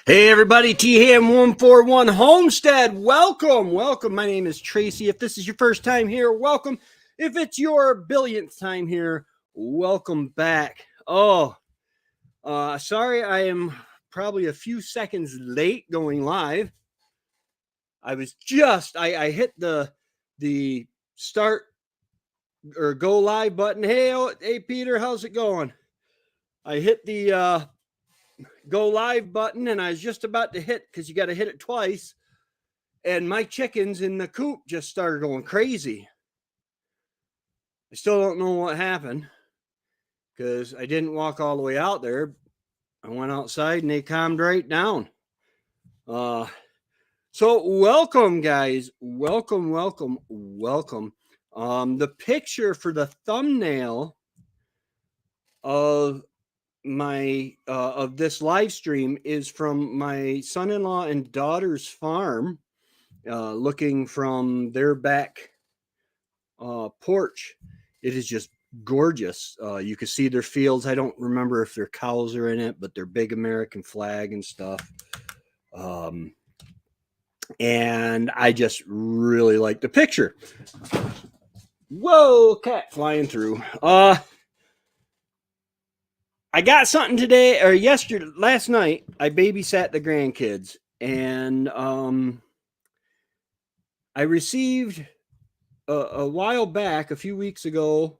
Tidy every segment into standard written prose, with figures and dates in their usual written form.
Hey everybody, THAM141 Homestead, welcome. My name is Tracy. If this is your first time here, welcome. If it's your billionth time here, welcome back. Sorry, I am probably a few seconds late going live. I was I hit the start or go live button. Hey Peter, how's it going? I hit the go live button and I was just about to hit, because you got to hit it twice, and my chickens in the coop just started going crazy. I still don't know what happened, because I didn't walk all the way out there. I went outside and they calmed right down. So welcome guys, welcome. The picture for the thumbnail of my of this live stream is from my son-in-law and daughter's farm, looking from their back porch. It is just gorgeous. You can see their fields. I don't remember if their cows are in it, but they're big American flag and stuff. And I just really like the picture. Whoa, cat flying through. I got something today, or last night, I babysat the grandkids, and I received a while back, a few weeks ago,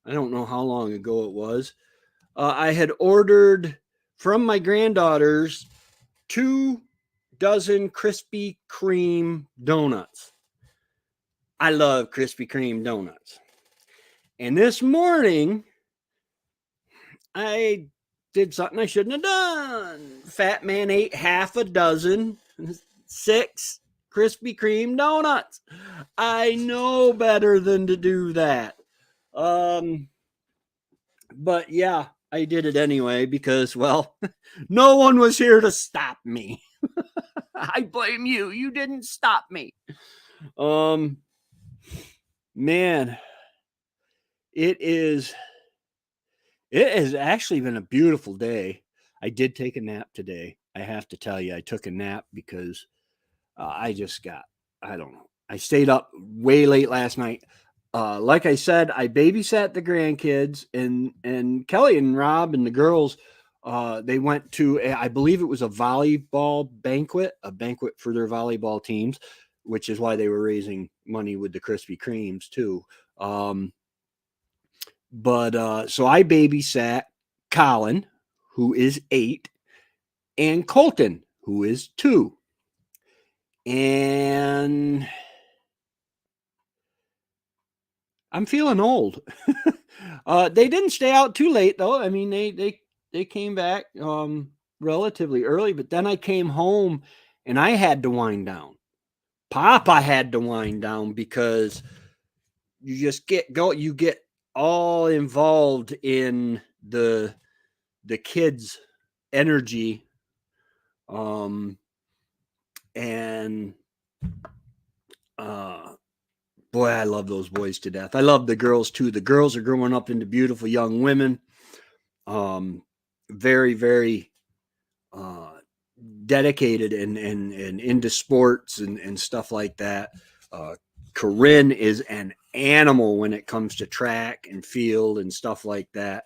I don't know how long ago it was, I had ordered from my granddaughters 2 dozen Krispy Kreme donuts. I love Krispy Kreme donuts. And this morning, I did something I shouldn't have done. Fat man ate half a dozen, 6 Krispy Kreme donuts. I know better than to do that. But yeah, I did it anyway because, well, no one was here to stop me. I blame you. You didn't stop me. Man, it has actually been a beautiful day. I did take a nap today. I have to tell you, I took a nap because I don't know. I stayed up way late last night. Like I said, I babysat the grandkids, and Kelly and Rob and the girls, they went to, I believe it was a volleyball banquet, a banquet for their volleyball teams, which is why they were raising money with the Krispy Kremes too. So I babysat Colin, who is 8, and Colton, who is 2. And I'm feeling old. They didn't stay out too late though. I mean, they came back relatively early, but then I came home and I had to wind down. Papa had to wind down because you just you get all involved in the kids' energy, and boy, I love those boys to death. I love the girls too. The girls are growing up into beautiful young women. Very, very dedicated and into sports and stuff like that. Corinne is an animal when it comes to track and field and stuff like that.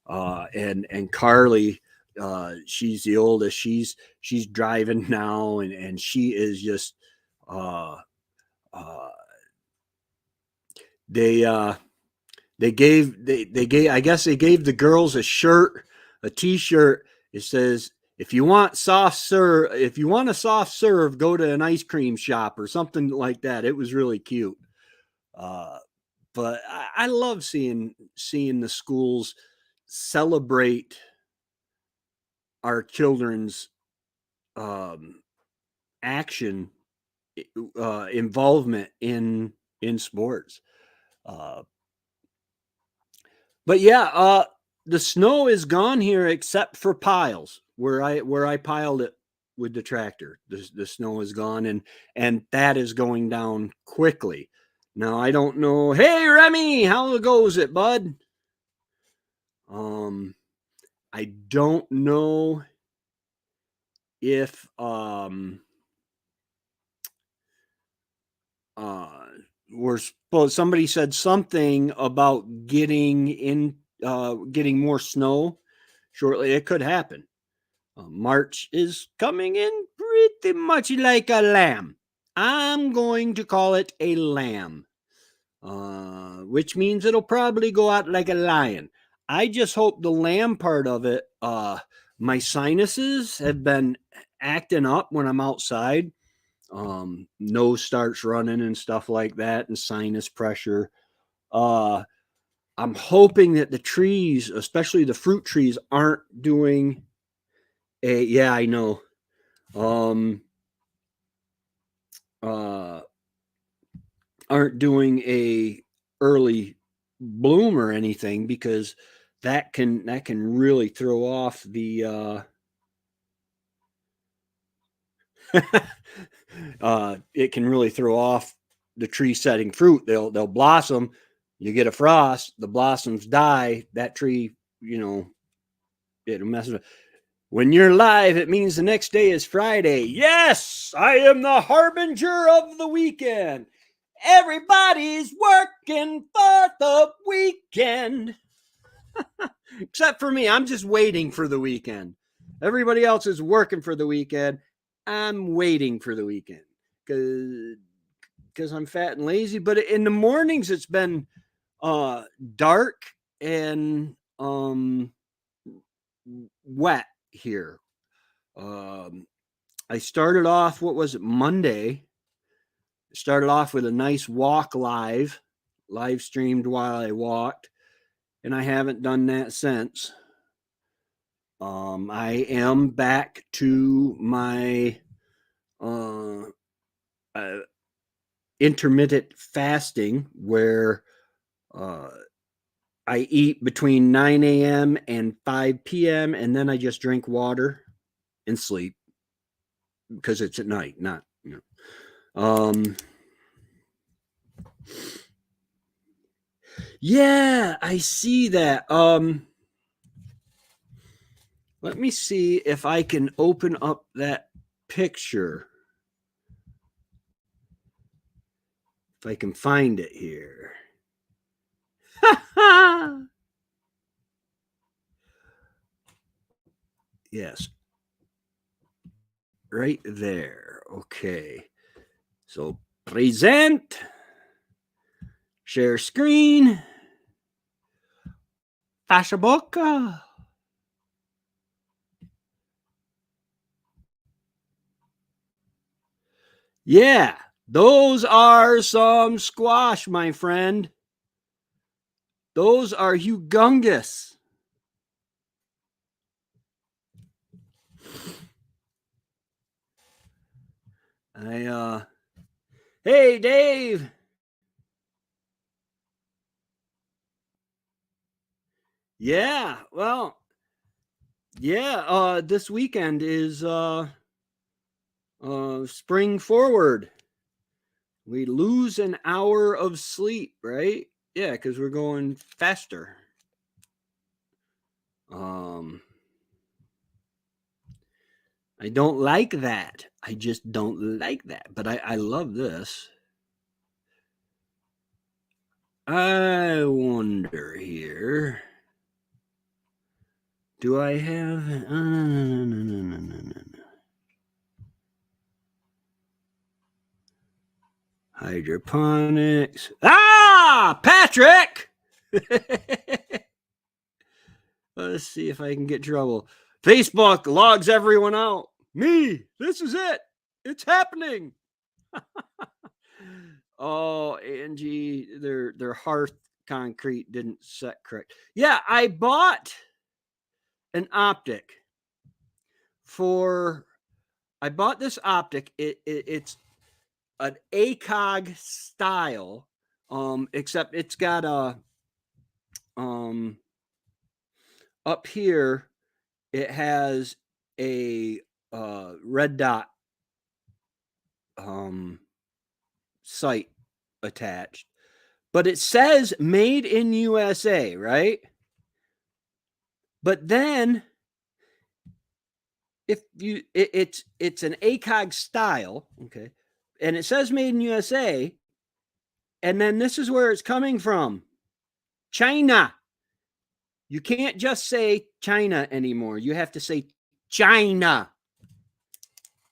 And Carly, she's the oldest. She's driving now, and she is just they gave I guess they gave the girls a shirt, a t-shirt. It says, if you want a soft serve, go to an ice cream shop or something like that. It was really cute. But I love seeing the schools celebrate our children's action, involvement in sports. But yeah, the snow is gone here except for piles where I piled it with the tractor. The snow is gone, and that is going down quickly. Now I don't know. Hey Remy, how goes it, bud? I don't know if we're supposed, somebody said something about getting more snow shortly. It could happen. March is coming in pretty much like a lamb. I'm going to call it a lamb, which means it'll probably go out like a lion. I just hope the lamb part of it, my sinuses have been acting up when I'm outside. Nose starts running and stuff like that, and sinus pressure. Uh, I'm hoping that the trees, especially the fruit trees, aren't doing a, yeah, I know. Uh, aren't doing a early bloom or anything, because that can really throw off the it can really throw off the tree setting fruit. They'll blossom, you get a frost, the blossoms die, that tree, it'll mess it up. When you're live, it means the next day is Friday. Yes, I am the harbinger of the weekend. Everybody's working for the weekend. Except for me, I'm just waiting for the weekend. Everybody else is working for the weekend. I'm waiting for the weekend because I'm fat and lazy. But in the mornings, it's been dark and wet here. I started off, what was it, Monday? Started off with a nice walk live streamed while I walked, and I haven't done that since. I am back to my intermittent fasting, where I eat between 9 a.m. and 5 p.m. and then I just drink water and sleep, because it's at night, not, yeah, I see that. Let me see if I can open up that picture. If I can find it here. Yes. Right there. Okay. So present. Share screen. Facebook. Yeah, those are some squash, my friend. Those are humongous. Hey, Dave. Yeah, well, yeah, this weekend is spring forward. We lose an hour of sleep, right? Yeah, because we're going faster. I don't like that. I just don't like that. But I love this. I wonder here. Do I have? Hydroponics. Ah, Patrick! Let's see if I can get trouble. Facebook logs everyone out. Me, this is it. It's happening. Oh, Angie, their hearth concrete didn't set correct. Yeah, I bought an optic I bought this optic. It's an ACOG style, except it's got a up here it has a red dot sight attached, but it says made in USA, right? But then it's an ACOG style, okay, and it says made in USA, and then this is where it's coming from, China. You can't just say China anymore. You have to say China.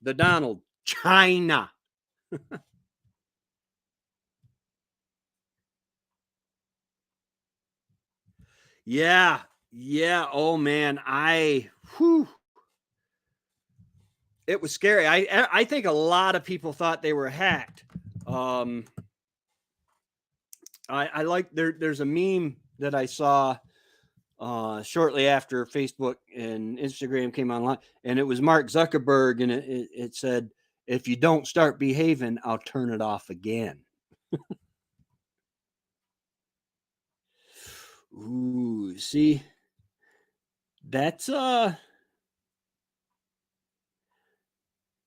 The Donald, China. Yeah, yeah. Oh man, it was scary. I think a lot of people thought they were hacked. I like there's a meme that I saw shortly after Facebook and Instagram came online, and it was Mark Zuckerberg, and it said, "If you don't start behaving, I'll turn it off again." Ooh, see, that's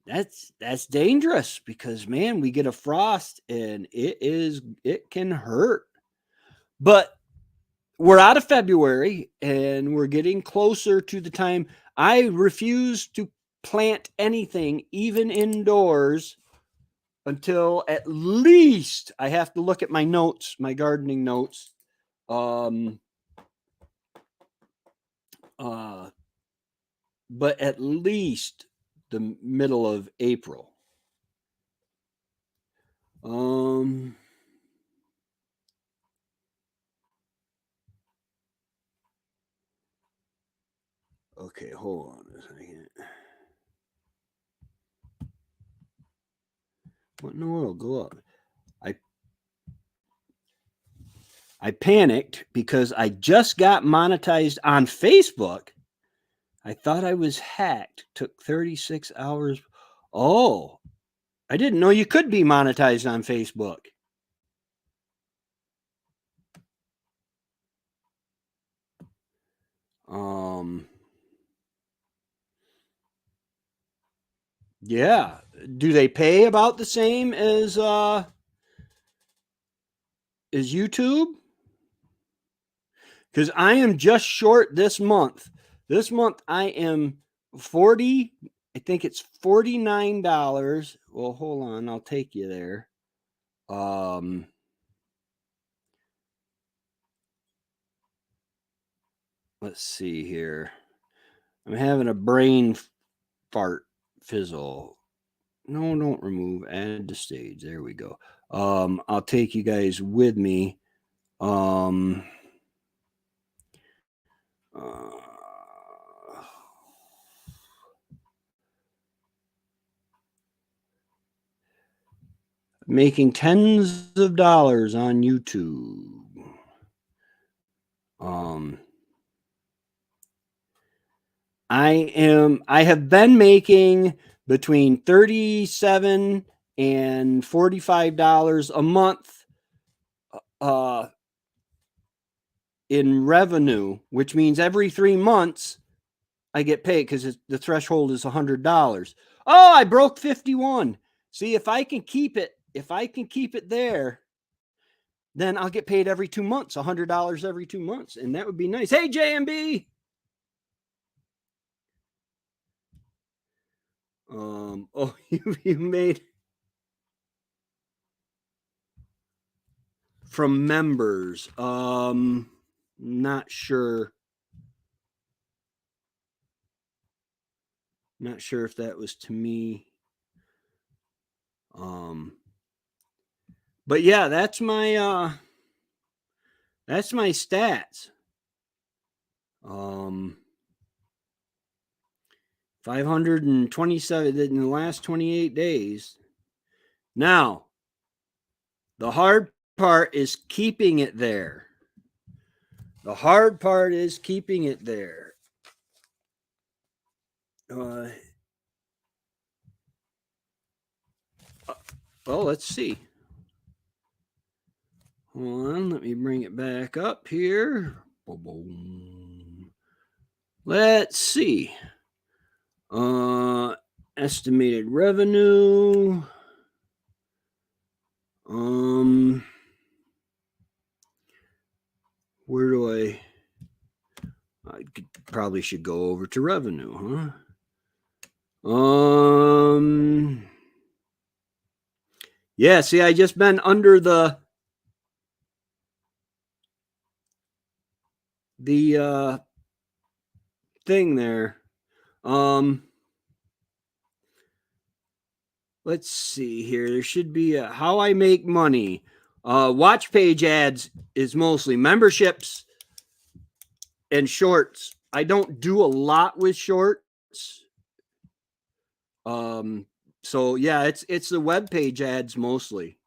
that's dangerous, because man, we get a frost and it can hurt. But we're out of February and we're getting closer to the time. I refuse to plant anything, even indoors, until at least I have to look at my notes, my gardening notes. Um, but at least the middle of April. Um, okay, hold on a second. What in the world? Go up. I panicked because I just got monetized on Facebook. I thought I was hacked. Took 36 hours. Oh, I didn't know you could be monetized on Facebook. Yeah. Do they pay about the same as YouTube? Because I am just short this month. This month I am 40. I think it's $49. Well, hold on, I'll take you there. Let's see here. I'm having a brain fart fizzle. No, don't remove. Add to stage. There we go. I'll take you guys with me. Making tens of dollars on YouTube. I have been making between $37 and $45 a month in revenue, which means every 3 months I get paid, because the threshold is $100. Oh, I broke 51. See, if I can keep it there, then I'll get paid every 2 months, $100 every 2 months, and that would be nice. Hey, JMB. Oh, you made from members. Not sure. Not sure if that was to me. But yeah, that's my stats. 527 in the last 28 days. Now, the hard part is keeping it there. The hard part is keeping it there. Well, let's see. Hold on, let me bring it back up here. Let's see. Estimated revenue. Where do I probably should go over to revenue, huh? Yeah, see, I just been under the thing there. Let's see here. There should be a how I make money. Watch page ads is mostly memberships and shorts. I don't do a lot with shorts. So yeah, it's the web page ads mostly.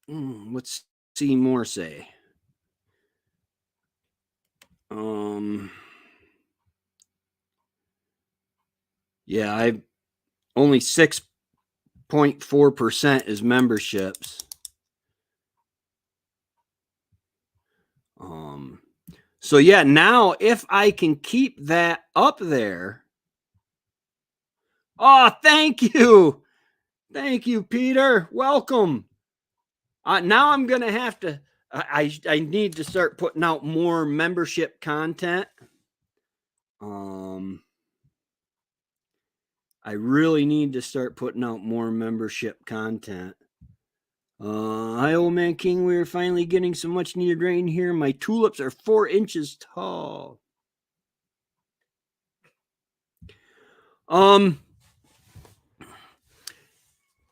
Let's see more say. Yeah, I only 6.4% is memberships. So yeah, now if I can keep that up there. Oh, thank you. Thank you, Peter. Welcome. Now I'm going to have to, I need to start putting out more membership content. I really need to start putting out more membership content. Hi, old man King. We're finally getting some much needed rain here. My tulips are 4 inches tall.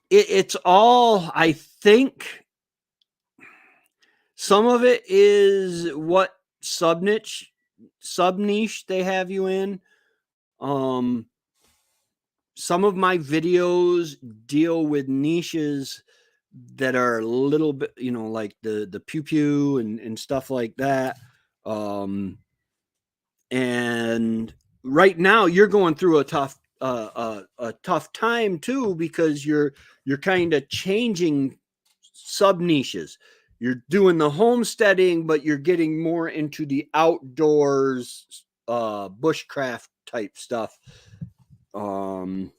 It's all, I think, some of it is what sub niche they have you in. Some of my videos deal with niches that are a little bit, like the pew pew and stuff like that. And right now you're going through a tough time too, because you're kind of changing sub niches. You're doing the homesteading, but you're getting more into the outdoors, bushcraft type stuff. And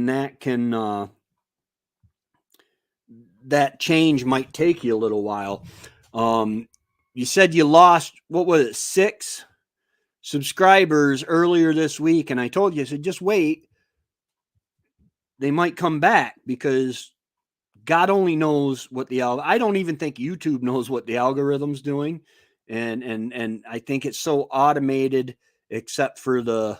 that can that change might take you a little while. You said you lost, what was it, 6 subscribers earlier this week, and I told you, I said, just wait. They might come back, because God only knows what I don't even think YouTube knows what the algorithm's doing. And I think it's so automated, except for the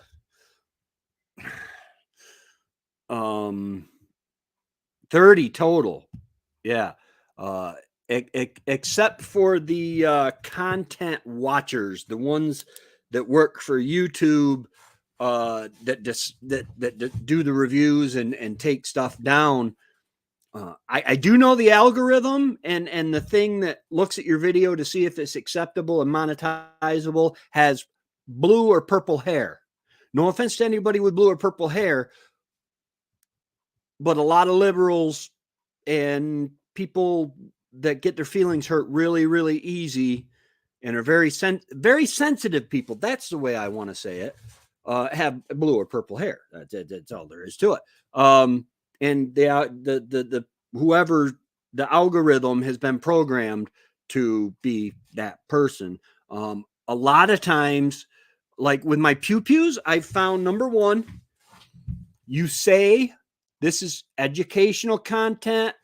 30 total. Yeah. Except for the content watchers, the ones that work for YouTube, that do the reviews and take stuff down. I do know the algorithm, and the thing that looks at your video to see if it's acceptable and monetizable has blue or purple hair. No offense to anybody with blue or purple hair, but a lot of liberals and people that get their feelings hurt really, really easy and are very sensitive people, that's the way I want to say it, have blue or purple hair. That's all there is to it. And the whoever the algorithm has been programmed to be that person. A lot of times, like with my pew pews, I found, number one, you say this is educational content.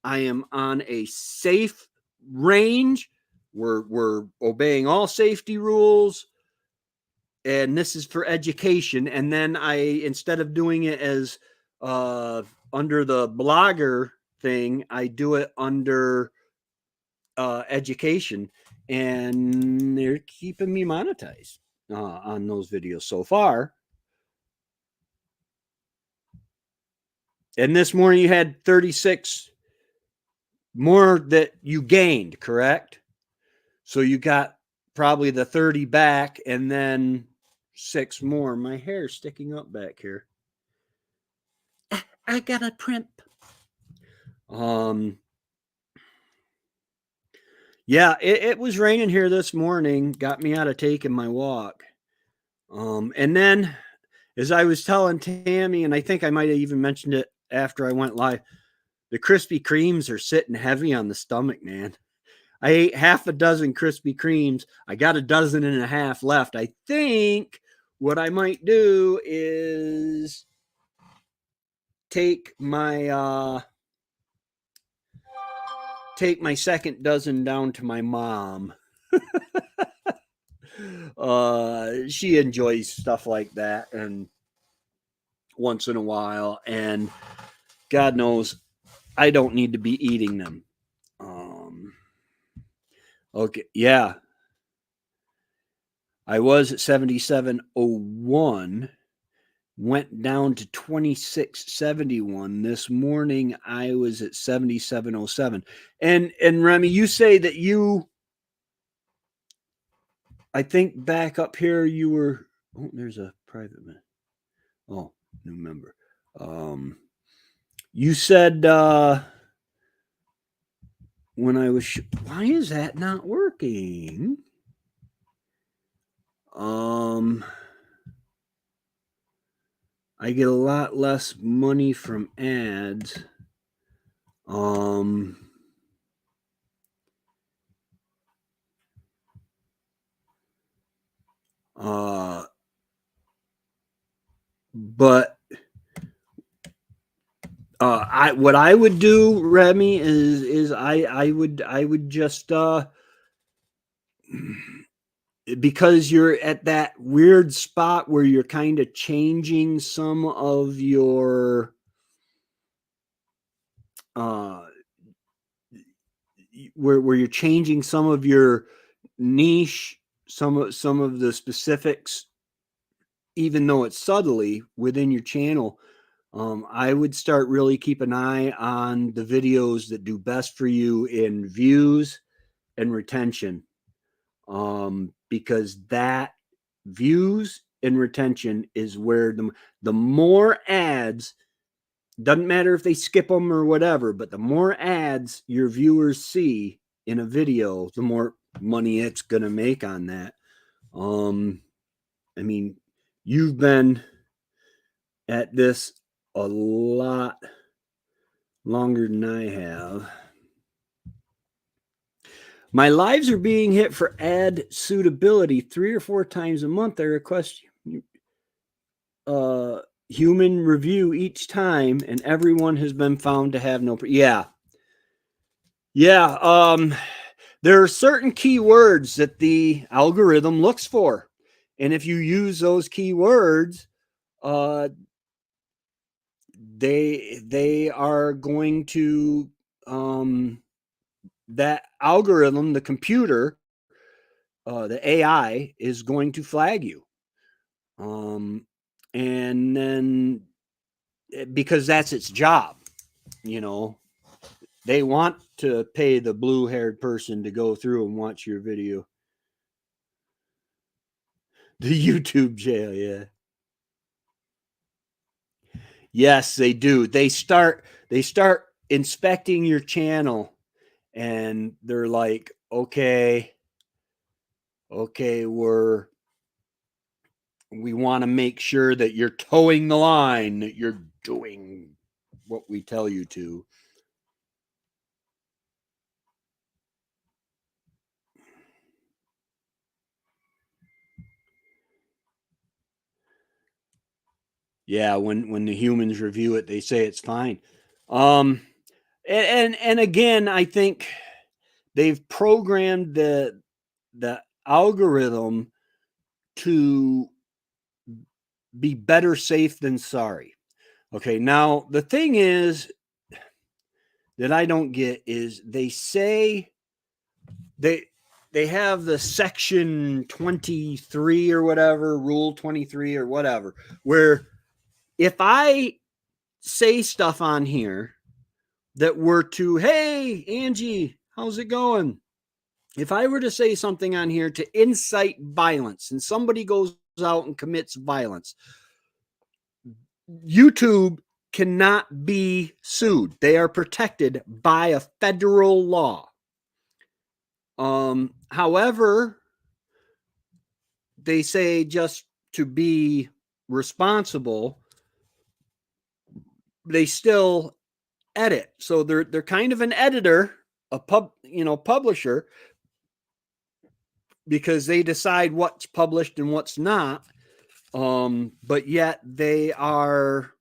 I am on a safe range. We're obeying all safety rules, and this is for education. And then instead of doing it as under the blogger thing, I do it under education, and they're keeping me monetized on those videos so far. And this morning you had 36 more that you gained, correct? So you got probably the 30 back, and then 6 more. My hair's sticking up back here. I got a primp. Yeah, it was raining here this morning. Got me out of taking my walk. And then, as I was telling Tammy, and I think I might have even mentioned it after I went live, the Krispy Kremes are sitting heavy on the stomach, man. I ate half a dozen Krispy Kremes. I got a dozen and a half left. I think what I might do is take my second dozen down to my mom. She enjoys stuff like that, and once in a while, and God knows I don't need to be eating them. Okay, yeah. I was at 7701, went down to 2671. This morning I was at 7707. And Remy, you say that I think back up here you were, oh, there's a private man. Oh, new member. You said when I was why is that not working? I get a lot less money from ads. But what I would do, Remy, is I would just because you're at that weird spot where you're kind of changing some of your where you're changing some of your niche, some of the specifics, even though it's subtly within your channel. I would start really keep an eye on the videos that do best for you in views and retention, because that views and retention is where the more ads, doesn't matter if they skip them or whatever, but the more ads your viewers see in a video, the more money it's going to make on that. I mean, you've been at this a lot longer than I have. My lives are being hit for ad suitability 3 or 4 times a month. I request human review each time, and everyone has been found to have no. Yeah. There are certain keywords that the algorithm looks for, and if you use those keywords, they are going to that algorithm, the computer, the AI is going to flag you. And then because that's its job, they want to pay the blue-haired person to go through and watch your video. The YouTube jail, yeah. Yes, they do. They start inspecting your channel, and they're like, okay, we want to make sure that you're towing the line, that you're doing what we tell you to. Yeah, when the humans review it, they say it's fine. And again, I think they've programmed the algorithm to be better safe than sorry. Okay, now the thing is that I don't get is they say they have the section 23 or whatever, rule 23 or whatever, where if I say stuff on here that were to, hey, Angie, how's it going? If I were to say something on here to incite violence and somebody goes out and commits violence, YouTube cannot be sued. They are protected by a federal law. However, they say just to be responsible, they still edit. So they're kind of an editor, publisher, because they decide what's published and what's not. But yet they are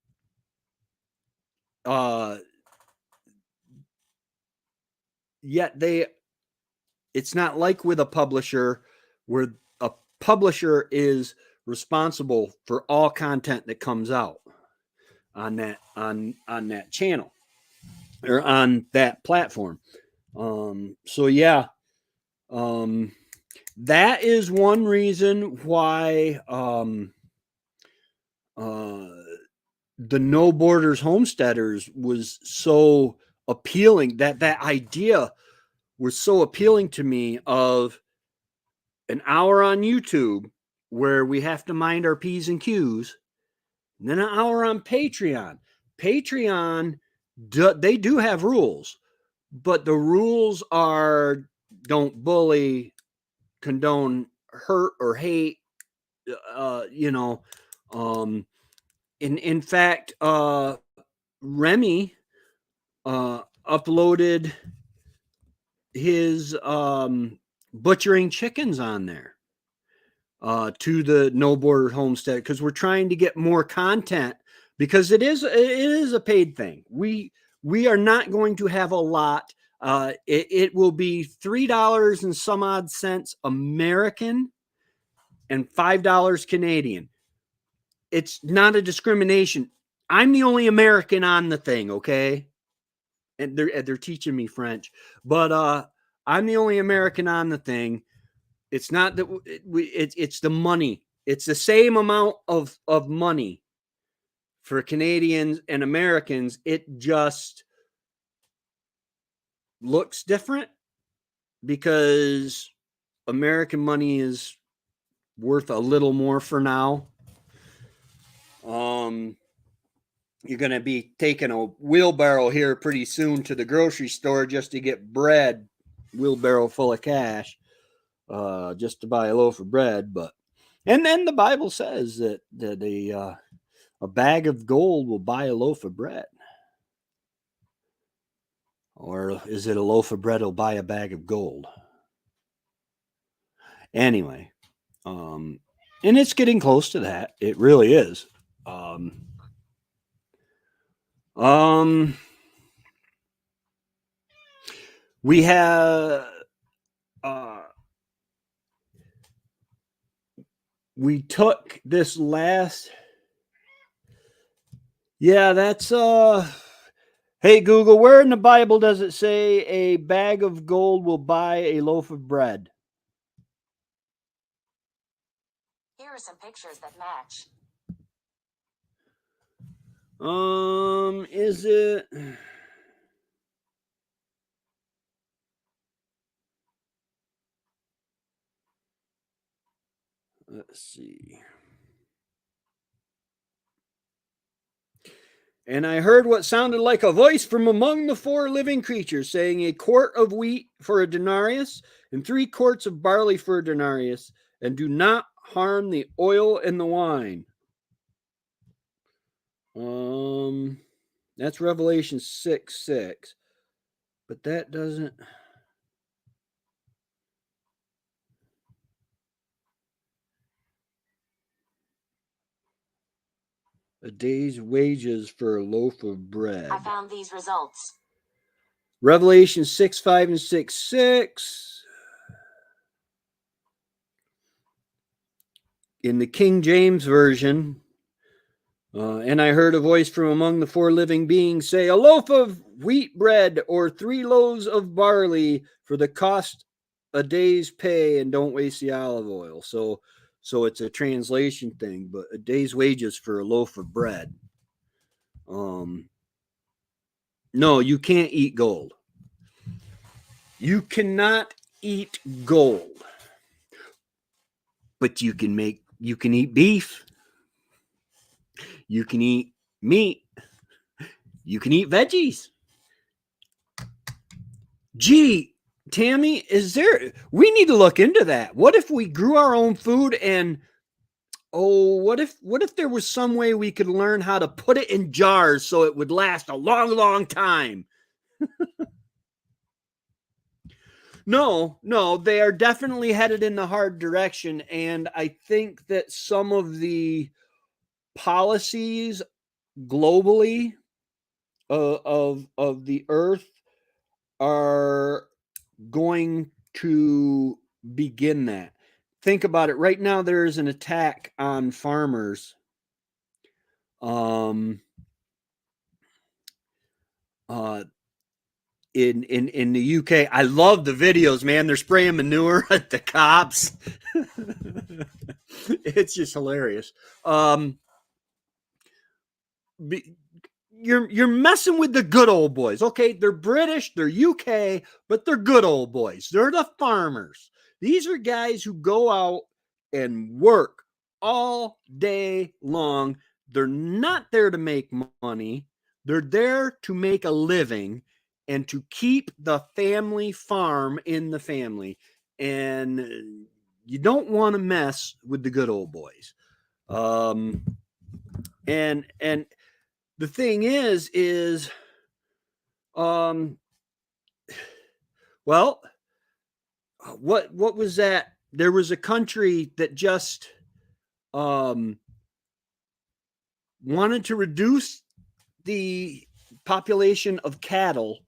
it's not like with a publisher where a publisher is responsible for all content that comes out on that channel or on that platform. So yeah, that is one reason why the No Borders Homesteaders was so appealing. That idea was so appealing to me, of an hour on YouTube where we have to mind our P's and Q's, and then an hour on Patreon. Patreon, they do have rules, but the rules are don't bully, condone hurt or hate, in fact, Remy uploaded his butchering chickens on there to the No Border Homestead, because we're trying to get more content, because it is a paid thing. We are not going to have a lot. It will be $3 and some odd cents American and $5 Canadian. It's not a discrimination. I'm the only American on the thing, okay? And they're teaching me French, but I'm the only American on the thing. It's not that it's the money. It's the same amount of money for Canadians and Americans. It just looks different because American money is worth a little more for now. You're going to be taking a wheelbarrow here pretty soon to the grocery store just to get bread, wheelbarrow full of cash, just to buy a loaf of bread. And then the Bible says that a bag of gold will buy a loaf of bread. Or is it a loaf of bread will buy a bag of gold? Anyway, and it's getting close to that. It really is. We have we took this last. Yeah, that's hey Google, where in the Bible does it say a bag of gold will buy a loaf of bread? Here are some pictures that match. Is it? Let's see. And I heard what sounded like a voice from among the four living creatures, saying, a quart of wheat for a denarius, and 3 quarts of barley for a denarius, and do not harm the oil and the wine. That's Revelation 6:6. But that doesn't. A day's wages for a loaf of bread. I found these results. Revelation 6:5 and 6:6. In the King James Version, and I heard a voice from among the 4 living beings say, a loaf of wheat bread or 3 loaves of barley for the cost a day's pay, and don't waste the olive oil. So it's a translation thing, but a day's wages for a loaf of bread. No, you can't eat gold. You cannot eat gold. But you can eat beef. You can eat meat. You can eat veggies. Gee, Tammy, we need to look into that. What if we grew our own food, and what if there was some way we could learn how to put it in jars so it would last a long, long time? No, no, they are definitely headed in the hard direction. And I think that some of the policies globally of the earth are going to begin that. Think about it. Right now, there is an attack on farmers. Um, uh, in the UK. I love the videos, man. They're spraying manure at the cops. It's just hilarious. Um, you're messing with the good old boys. Okay, they're British, they're UK, but they're good old boys. They're the farmers. These are guys who go out and work all day long. They're not there to make money. They're there to make a living and to keep the family farm in the family. And you don't want to mess with the good old boys. And the thing is um well, what was that? There was a country that just um wanted to reduce the population of cattle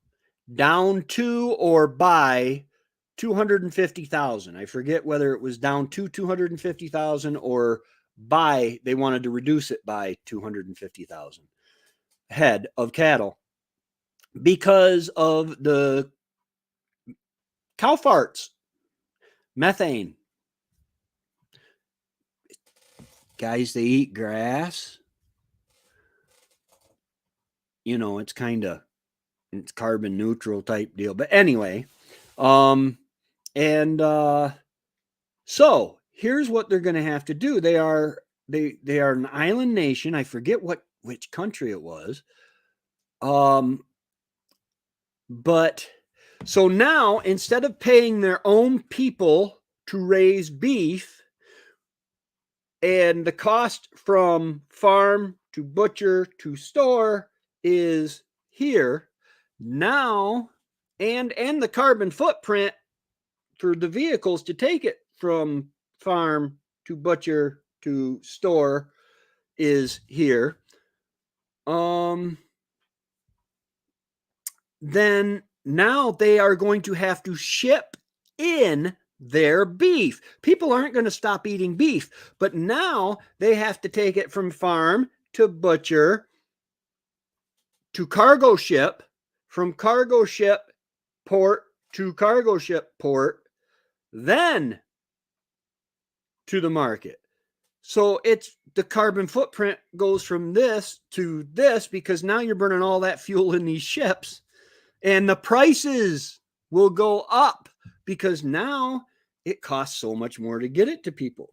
down to or by 250,000. I forget whether it was down to 250,000 or by they wanted to reduce it by 250,000 head of cattle because of the cow farts, methane. Guys, they eat grass. It's kind of it's carbon neutral type deal. But anyway, and so here's what they're going to have to do. They are an island nation. I forget which country it was. But so now instead of paying their own people to raise beef, and the cost from farm to butcher to store is here now, and the carbon footprint for the vehicles to take it from farm to butcher to store is here. Then now they are going to have to ship in their beef. People aren't going to stop eating beef, but now they have to take it from farm to butcher to cargo ship, from cargo ship port to cargo ship port, then to the market. So it's the carbon footprint goes from this to this because now you're burning all that fuel in these ships, and the prices will go up because now it costs so much more to get it to people.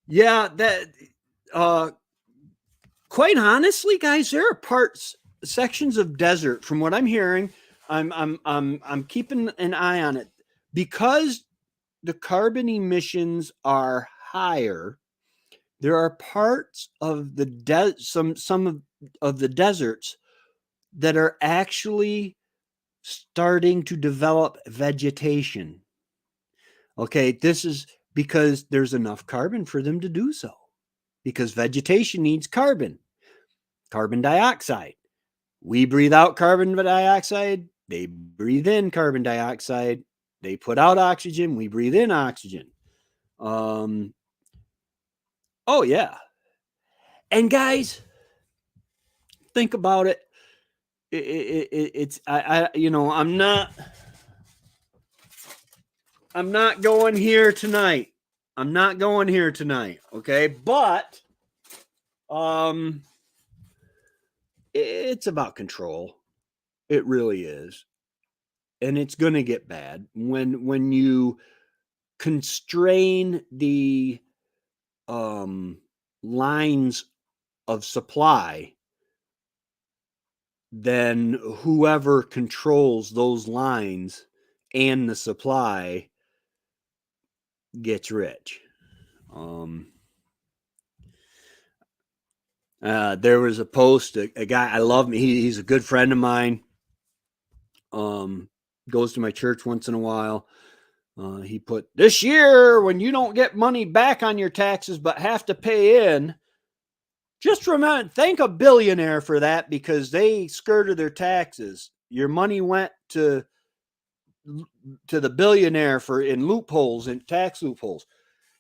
Yeah, that quite honestly, guys, there are sections of desert, from what I'm hearing. I'm keeping an eye on it because the carbon emissions are higher. There are parts of the some of the deserts that are actually starting to develop vegetation. Okay, this is because there's enough carbon for them to do so. Because vegetation needs carbon dioxide. We breathe out carbon dioxide, they breathe in carbon dioxide, they put out oxygen, we breathe in oxygen. Oh yeah. And guys, think about it. It's I'm not going here tonight. Okay, but it's about control. It really is. And it's going to get bad when you constrain the lines of supply. Then whoever controls those lines and the supply gets rich. There was a post, a guy, I love him. He's a good friend of mine. goes to my church once in a while. He put, this year, when you don't get money back on your taxes but have to pay in, just remember, thank a billionaire for that, because they skirted their taxes. Your money went to the billionaire for in loopholes, in tax loopholes.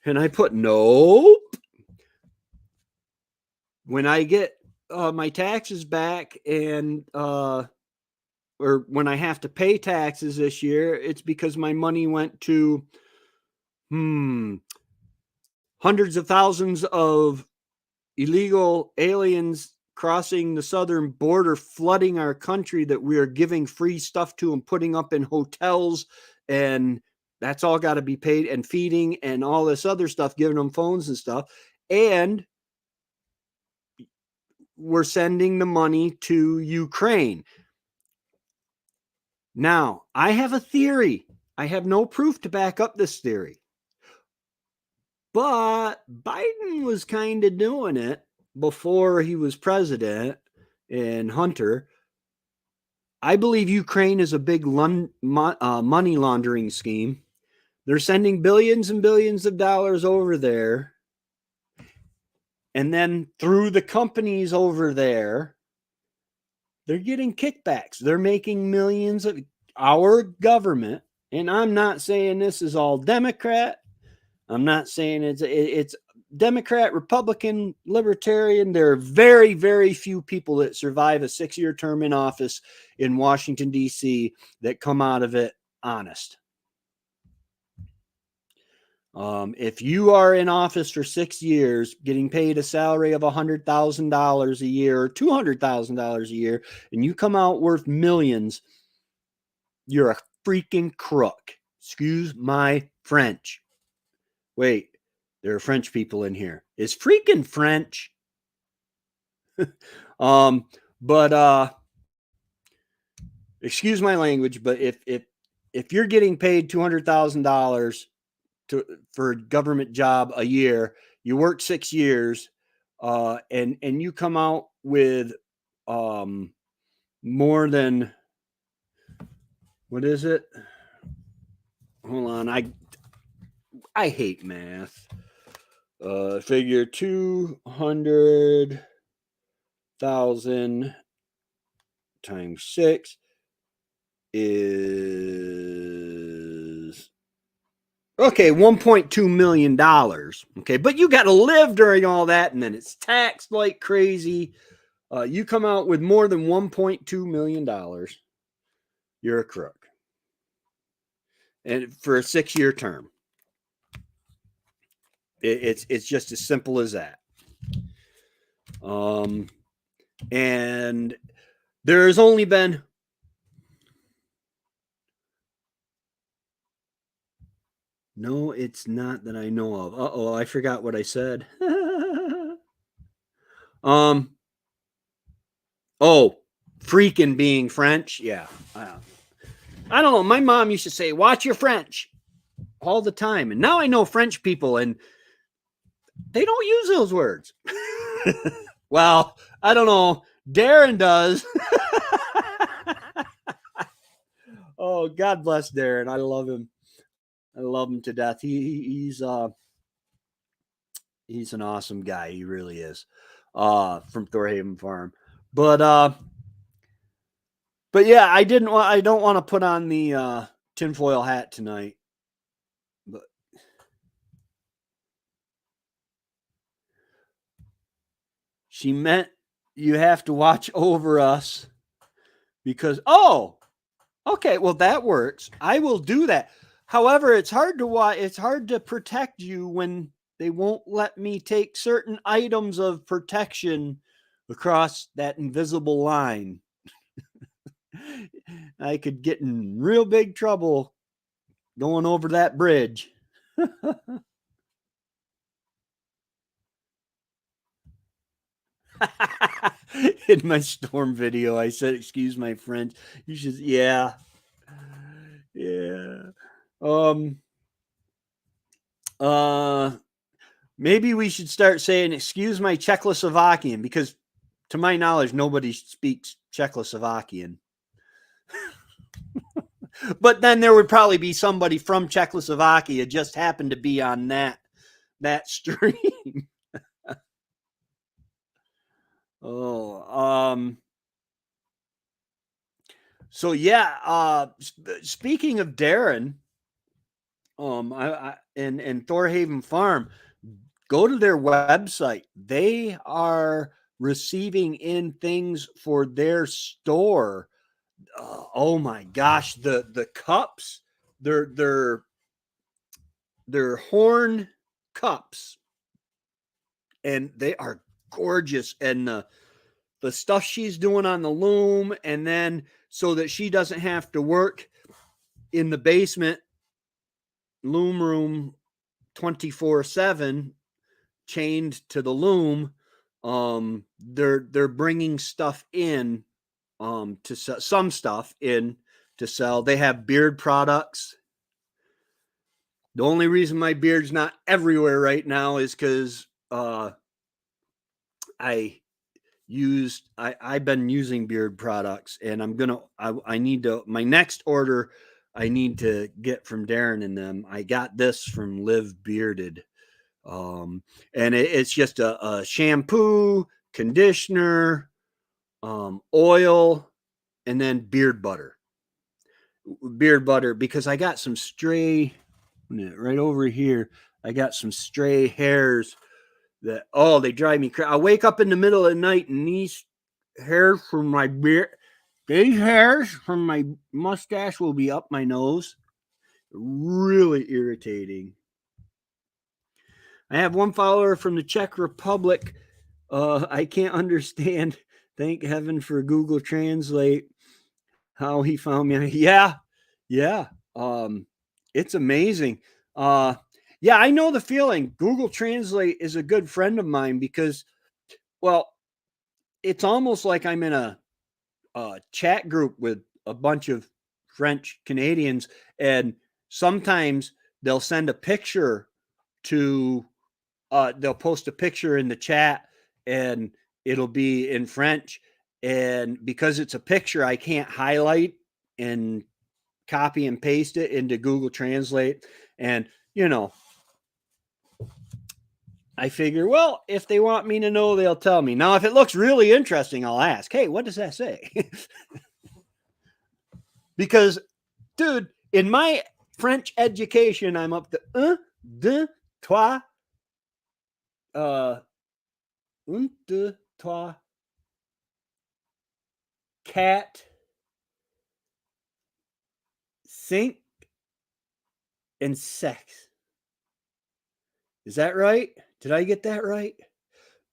And I put, nope. When I get my taxes back, and or when I have to pay taxes this year, it's because my money went to hundreds of thousands of illegal aliens crossing the southern border, flooding our country, that we are giving free stuff to and putting up in hotels, and that's all got to be paid, and feeding and all this other stuff, giving them phones and stuff. And we're sending the money to Ukraine. Now, I have a theory. I have no proof to back up this theory, but Biden was kind of doing it before he was president, and Hunter. I believe Ukraine is a big money laundering scheme. They're sending billions and billions of dollars over there, and then through the companies over there, they're getting kickbacks. They're making millions of our government. And I'm not saying this is all Democrat. I'm not saying it's Democrat, Republican, Libertarian. There are very, very few people that survive a 6-year term in office in Washington, D.C. that come out of it honest. If you are in office for 6 years, getting paid a salary of $100,000 a year or $200,000 a year, and you come out worth millions, you're a freaking crook. Excuse my French. Wait, there are French people in here. Is freaking French? But excuse my language, but if you're getting paid $200,000 for a government job a year, you work 6 years, and you come out with more than, what is it? Hold on, I hate math. Figure 200,000 times 6 is okay, $1.2 million. Okay, but you got to live during all that, and then it's taxed like crazy. You come out with more than $1.2 million, you're a crook. And for a 6-year term. It's just as simple as that. And there's only been no, it's not that I know of. Uh-oh, I forgot what I said. Oh, freaking being French. Yeah. I don't know. My mom used to say, watch your French all the time. And now I know French people, and they don't use those words. Well, I don't know. Darren does. Oh, God bless Darren. I love him. I love him to death. He's an awesome guy. He really is. From Thorhaven Farm. But yeah, I don't want to put on the tinfoil hat tonight. But she meant you have to watch over us because, oh, okay, well, that works. I will do that. However, it's hard to protect you when they won't let me take certain items of protection across that invisible line. I could get in real big trouble going over that bridge. In my storm video, I said, excuse my French. You should, yeah. Maybe we should start saying, excuse my Czechoslovakian, because to my knowledge, nobody speaks Czechoslovakian. But then there would probably be somebody from Czechoslovakia just happened to be on that stream. Oh, so yeah, speaking of Darren, and Thorhaven Farm, go to their website. They are receiving in things for their store. Oh my gosh, the cups, they're horn cups, and they are gorgeous. And the stuff she's doing on the loom, and then so that she doesn't have to work in the basement loom room 24/7 chained to the loom. They're bringing stuff in to sell, some stuff in to sell. They have beard products. The only reason my beard's not everywhere right now is because I've been using beard products, and I need to, my next order I need to get from Darren and them. I got this from Live Bearded. And it's just a shampoo, conditioner, oil, and then beard butter. Because I got some stray right over here. I got some stray hairs that they drive me crazy. I wake up in the middle of the night and these hairs from my beard, these hairs from my mustache will be up my nose. Really irritating. I have one follower from the Czech Republic. I can't understand. Thank heaven for Google Translate. How he found me. Yeah. It's amazing. Yeah, I know the feeling. Google Translate is a good friend of mine because, well, it's almost like I'm in a chat group with a bunch of French Canadians, and sometimes they'll send a picture to, they'll post a picture in the chat, and it'll be in French. And because it's a picture, I can't highlight and copy and paste it into Google Translate. And, I figure, well, if they want me to know, they'll tell me. Now, if it looks really interesting, I'll ask, hey, what does that say? Because, dude, in my French education, I'm up to un, deux, trois, un, deux, trois, quatre, cinq, and sex. Is that right? Did I get that right?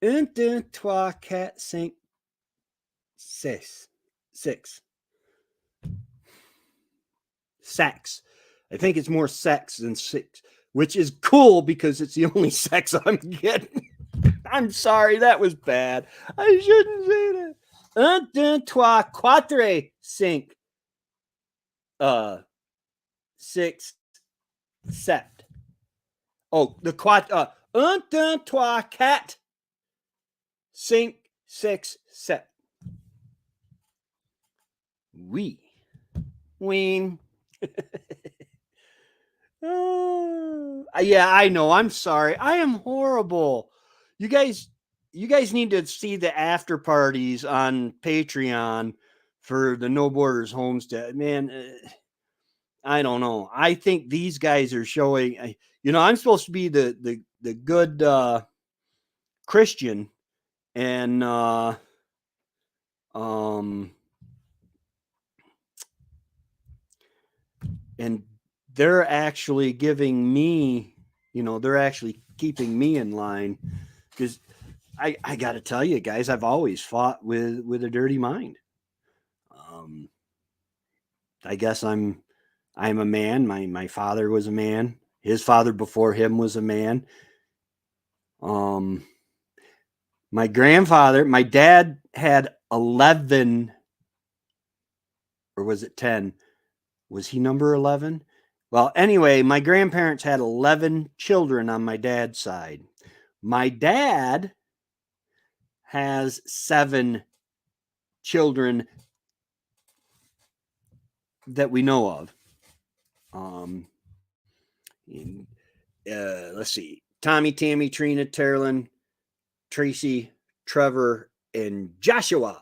Un, deux, trois, quatre, cinq, six. Six. Sex. I think it's more sex than six, which is cool because it's the only sex I'm getting. I'm sorry, that was bad. I shouldn't say that. Un, deux, trois, quatre, cinq, six, sept. Oh, the quatre. Un, deux, trois, quatre, cinq, six, sept. Oui. Ween. Oh, yeah, I know. I'm sorry. I am horrible. You guys need to see the after parties on Patreon for the No Borders Homestead. Man, I don't know. I think these guys are showing. I'm supposed to be the good Christian, and and they're actually giving me, they're actually keeping me in line, because I got to tell you guys, I've always fought with a dirty mind. I guess I'm a man. My father was a man. His father before him was a man. My grandfather, my dad had 11, or was it 10? Was he number 11? Well, anyway, my grandparents had 11 children on my dad's side. My dad has 7 children that we know of. Let's see. Tommy, Tammy, Trina, Terlin, Tracy, Trevor, and Joshua.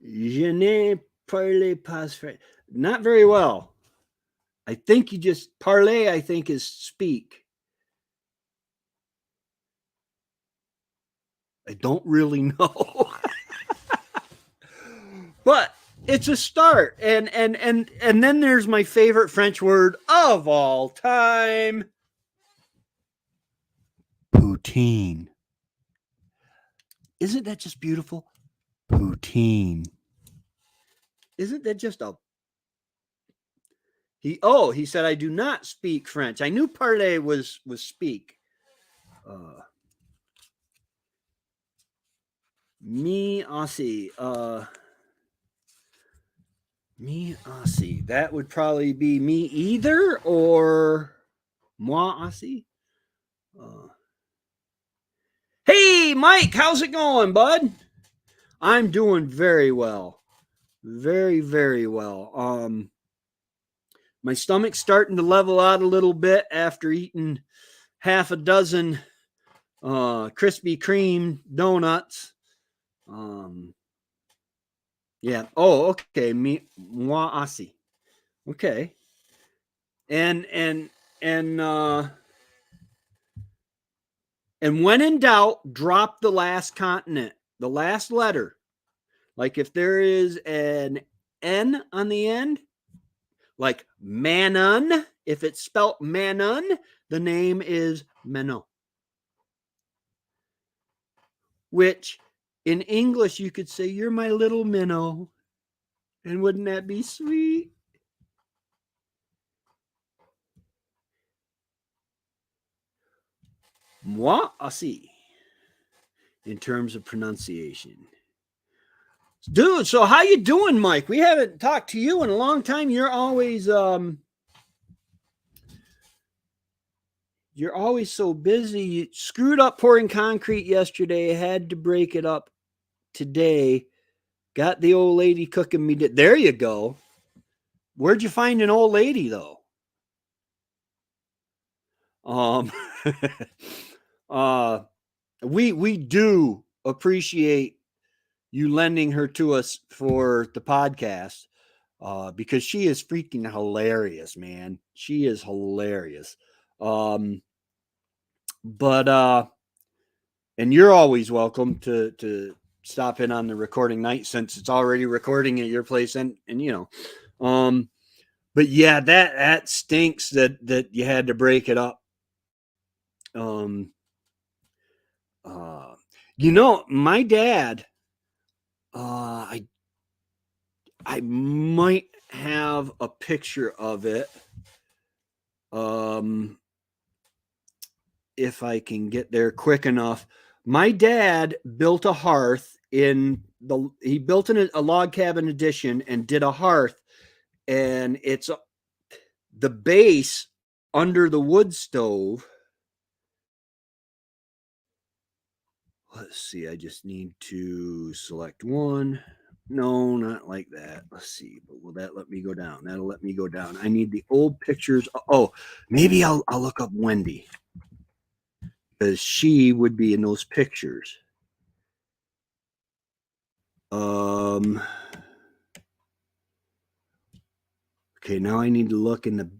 Je ne parle pas French. Not very well. I think you just parler, I think, is speak. I don't really know. But it's a start. And then there's my favorite French word of all time. Poutine. Isn't that just beautiful? Poutine. Isn't that just a he said I do not speak French. I knew parler was speak. Me aussi. Me aussi. That would probably be me either or moi aussi. Hey, Mike, how's it going, bud? I'm doing very well. Very, very well. My stomach's starting to level out a little bit after eating half a dozen Krispy Kreme donuts. Yeah. Oh, okay. Moi aussi. Okay. And when in doubt, drop the last continent, the last letter. Like if there is an N on the end, like Manon, if it's spelt Manon, the name is Manon. Which in English you could say, you're my little minnow. And wouldn't that be sweet? Moi aussi, in terms of pronunciation. Dude, so how you doing, Mike? We haven't talked to you in a long time. You're always so busy. You screwed up pouring concrete yesterday, had to break it up today. Got the old lady cooking me. There you go. Where'd you find an old lady though? We do appreciate you lending her to us for the podcast, because she is freaking hilarious, man. She is hilarious. But and you're always welcome to stop in on the recording night since it's already recording at your place, and you know, but yeah, that stinks that you had to break it up. You know, my dad, I might have a picture of it. If I can get there quick enough. My dad built a hearth he built a log cabin addition and did a hearth, and it's the base under the wood stove. Let's see, I just need to select one. No, not like that. Let's see, but will that let me go down? That'll let me go down. I need the old pictures. Oh, maybe I'll look up Wendy, because she would be in those pictures. Okay, now I need to look in the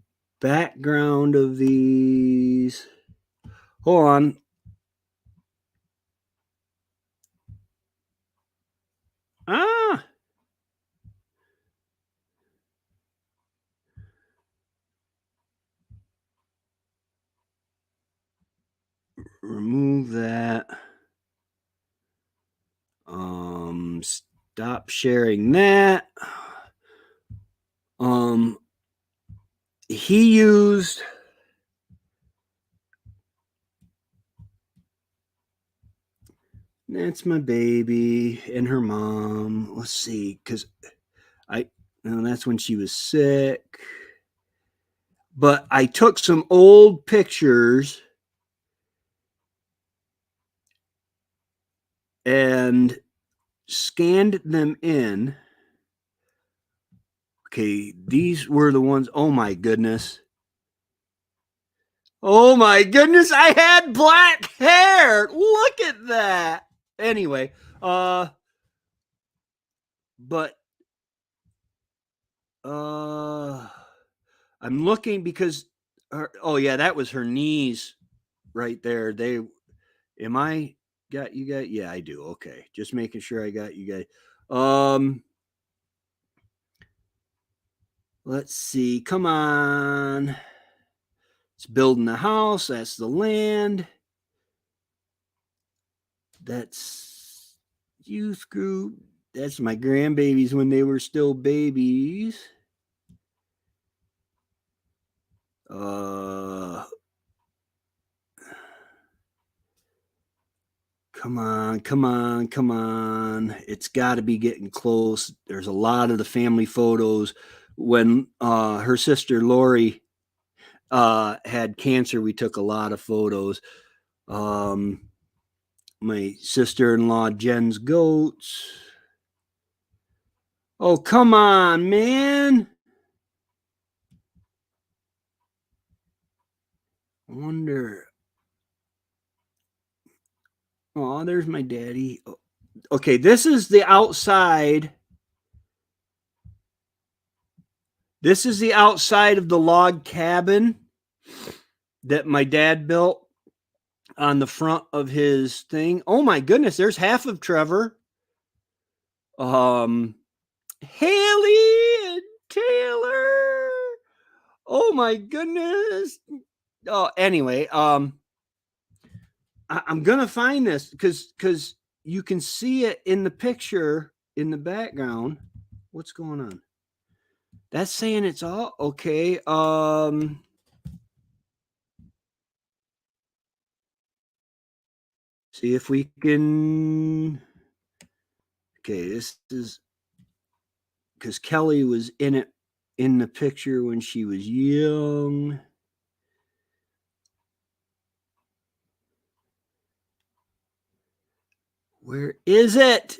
background of these. Hold on. Remove that. Stop sharing that. He used that's my baby and her mom. Let's see, because that's when she was sick. But I took some old pictures and scanned them in. Okay, these were the ones. Oh my goodness. Oh my goodness, I had black hair. Look at that. Anyway, but I'm looking because oh yeah, that was her knees right there. Am I got you guys? Yeah, I do. Okay. Just making sure I got you guys. Let's see. Come on. It's building the house. That's the land. That's youth group. That's my grandbabies when they were still babies. Come on, come on, come on. It's got to be getting close. There's a lot of the family photos when her sister Lori had cancer. We took a lot of photos. My sister-in-law Jen's goats. Oh, come on, man. I wonder. Oh, there's my daddy. Okay, this is the outside. This is the outside of the log cabin that my dad built on the front of his thing. Oh my goodness, there's half of Trevor. Haley and Taylor. Oh my goodness. Oh, anyway, I'm gonna find this because you can see it in the picture in the background. What's going on? That's saying it's all okay. See if we can. Okay, this is because Kelly was in it in the picture when she was young. Where is it?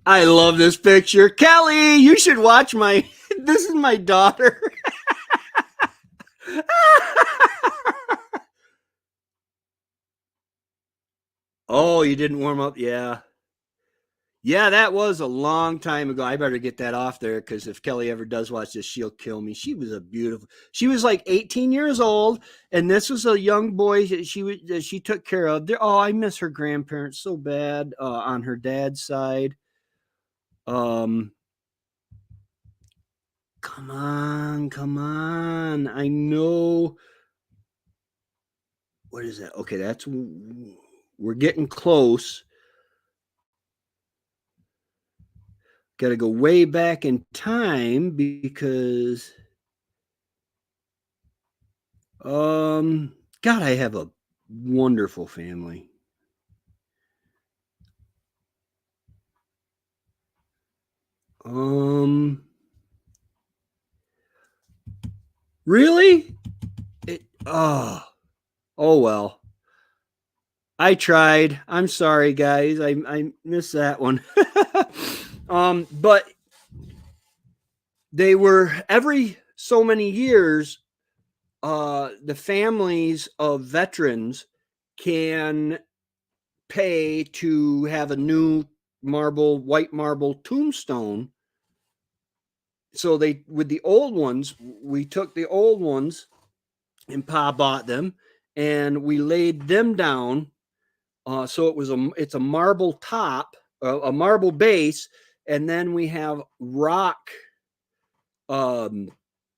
I love this picture. Kelly, you should watch my. This is my daughter. Oh, you didn't warm up? Yeah. Yeah, that was a long time ago. I better get that off there because if Kelly ever does watch this, she'll kill me. She was a beautiful. She was like 18 years old, and this was a young boy that she took care of. Oh, I miss her grandparents so bad on her dad's side. Come on, come on. I know. What is that? Okay, that's we're getting close. Got to go way back in time because God, I have a wonderful family. Really? Oh well. I tried. I'm sorry, guys. I missed that one. But they were every so many years. The families of veterans can pay to have a new white marble tombstone. So they, with the old ones, we took the old ones, and Pa bought them, and we laid them down. So it's a marble top, a marble base, and then we have rock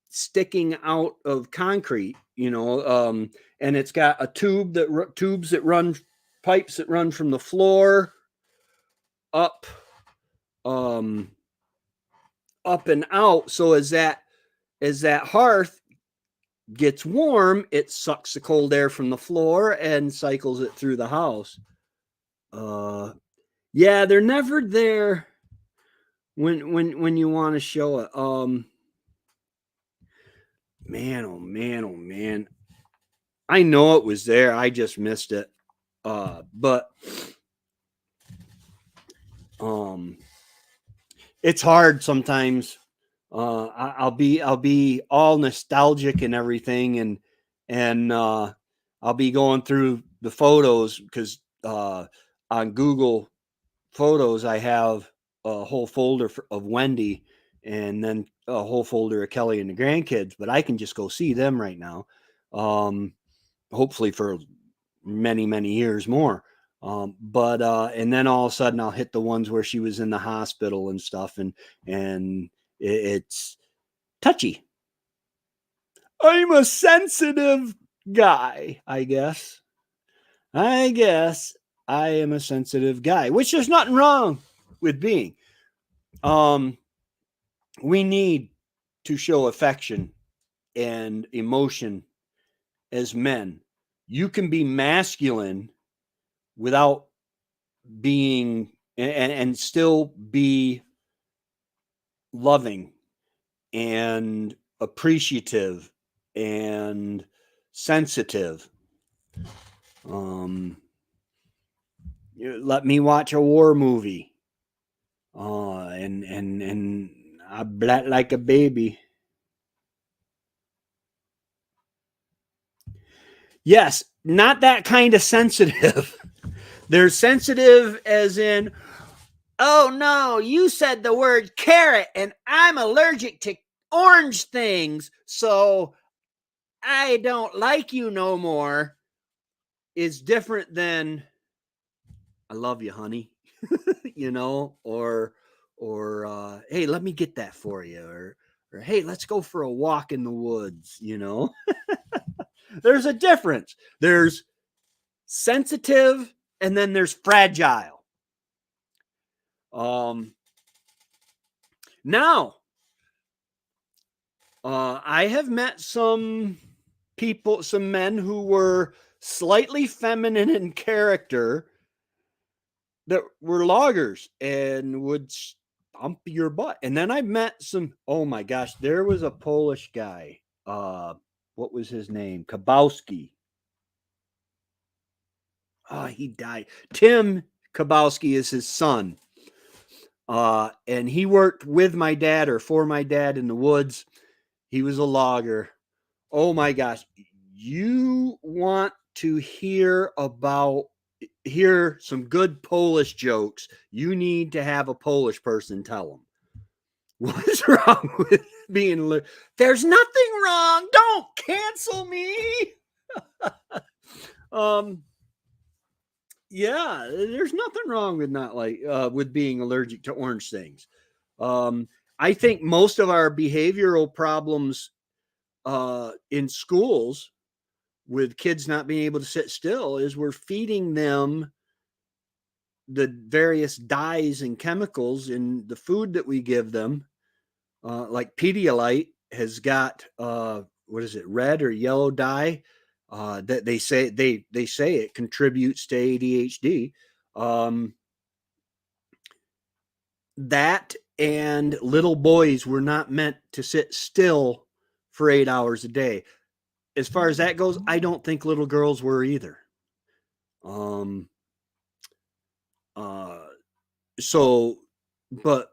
sticking out of concrete, and it's got a tubes that run, pipes that run from the floor up, up and out. So as that hearth gets warm, it sucks the cold air from the floor and cycles it through the house. Yeah, they're never there when you want to show it. Man, oh man, oh man. I know it was there. I just missed it. But It's hard sometimes. I'll be all nostalgic and everything, and I'll be going through the photos because on Google Photos I have a whole folder of Wendy, and then a whole folder of Kelly and the grandkids. But I can just go see them right now, hopefully for many years more. But and then all of a sudden I'll hit the ones where she was in the hospital and stuff, and it's touchy. I'm a sensitive guy, I guess. I guess I am a sensitive guy, which there's nothing wrong with being. We need to show affection and emotion as men. You can be masculine without being and still be loving and appreciative and sensitive. Let me watch a war movie, and I blat like a baby. Yes, not that kind of sensitive. They're sensitive as in, oh no, you said the word carrot and I'm allergic to orange things, so I don't like you no more, is different than I love you, honey. Or hey, let me get that for you, or hey, let's go for a walk in the woods. There's a difference. There's sensitive and then there's fragile. Now, I have met some people, some men who were slightly feminine in character that were loggers and would stomp your butt. And then I met some, oh my gosh, there was a Polish guy. What was his name? Kabowski. Oh, he died. Tim Kabowski is his son. And he worked with my dad or for my dad in the woods. He was a logger. Oh my gosh. You want to hear some good Polish jokes, you need to have a Polish person tell them. What's wrong with being there's nothing wrong. Don't cancel me. Yeah, there's nothing wrong with not with being allergic to orange things. I think most of our behavioral problems in schools with kids not being able to sit still is we're feeding them the various dyes and chemicals in the food that we give them. Like Pedialyte has got what is it, red or yellow dye that they say it contributes to ADHD. That and little boys were not meant to sit still for 8 hours a day. As far as that goes, I don't think little girls were either. So, but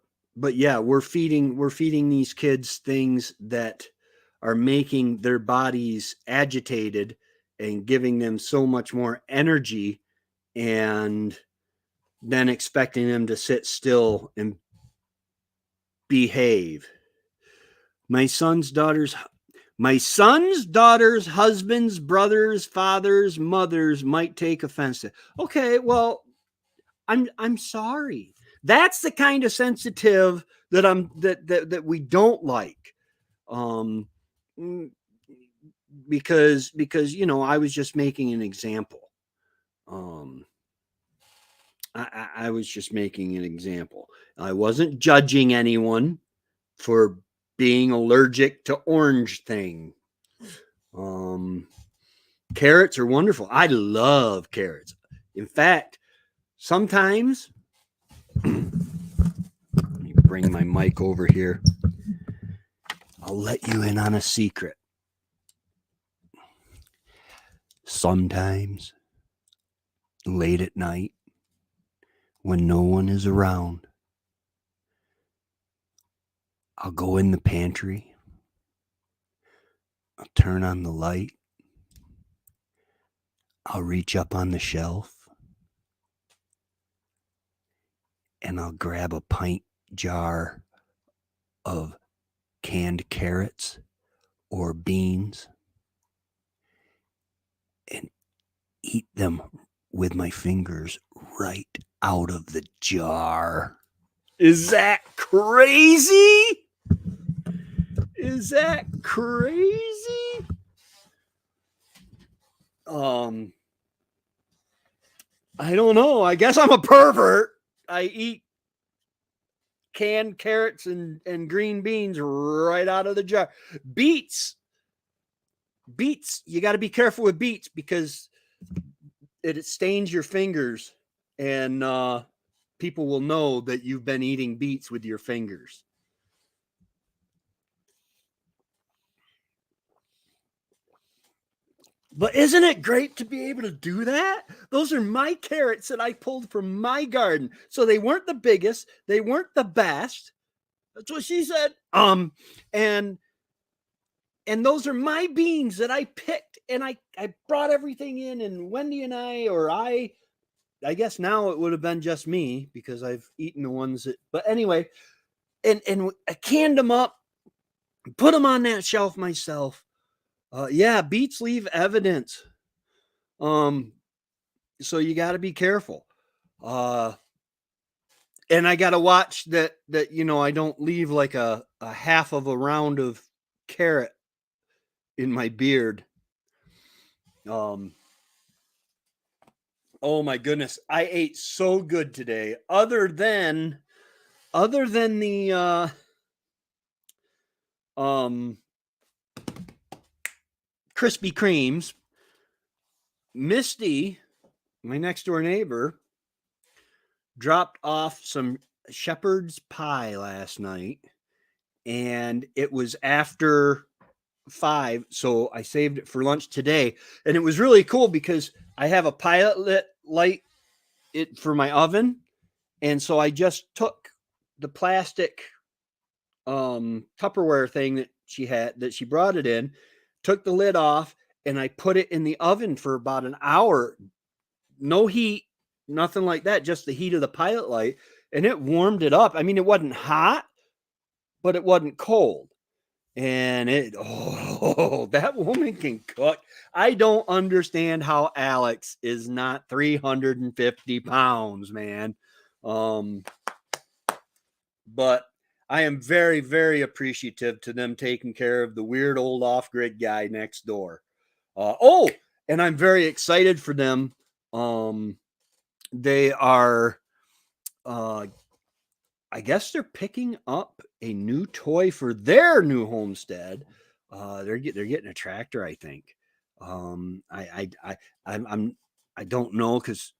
yeah, we're feeding these kids things that are making their bodies agitated and giving them so much more energy, and then expecting them to sit still and behave. My son's daughters, husbands, brothers, fathers, mothers might take offense to. Okay, well, I'm sorry. That's the kind of sensitive that we don't like. Because I was just making an example. I was just making an example. I wasn't judging anyone for being allergic to orange thing. Carrots are wonderful. I love carrots. In fact, sometimes, let me bring my mic over here. I'll let you in on a secret. Sometimes, late at night, when no one is around, I'll go in the pantry, I'll turn on the light, I'll reach up on the shelf, and I'll grab a pint jar of canned carrots or beans and eat them with my fingers right out of the jar. Is that crazy? Is that crazy? I don't know. I guess I'm a pervert. I eat canned carrots and green beans right out of the jar. Beets, you got to be careful with beets because it stains your fingers, and people will know that you've been eating beets with your fingers. But isn't it great to be able to do that? Those are my carrots that I pulled from my garden. So they weren't the biggest, they weren't the best. That's what she said. And those are my beans that I picked, and I brought everything in, and Wendy and I guess now it would have been just me because I've eaten the ones that, but anyway, and I canned them up, put them on that shelf myself. Yeah, beets leave evidence. So you got to be careful. And I got to watch that I don't leave like a half of a round of carrot in my beard. Oh my goodness, I ate so good today. Other than the Krispy Kremes, Misty, my next door neighbor, dropped off some shepherd's pie last night, and it was after 5, so I saved it for lunch today. And it was really cool because I have a pilot light for my oven, and so I just took the plastic Tupperware thing that she brought it in, took the lid off, and I put it in the oven for about an hour. No heat, nothing like that, just the heat of the pilot light, and it warmed it up. I mean, it wasn't hot, but it wasn't cold. And that woman can cook. I don't understand how Alex is not 350 pounds, man. But I am very, very appreciative to them taking care of the weird old off-grid guy next door. And I'm very excited for them. They are, I guess they're picking up a new toy for their new homestead. They're getting a tractor, I think. I don't know because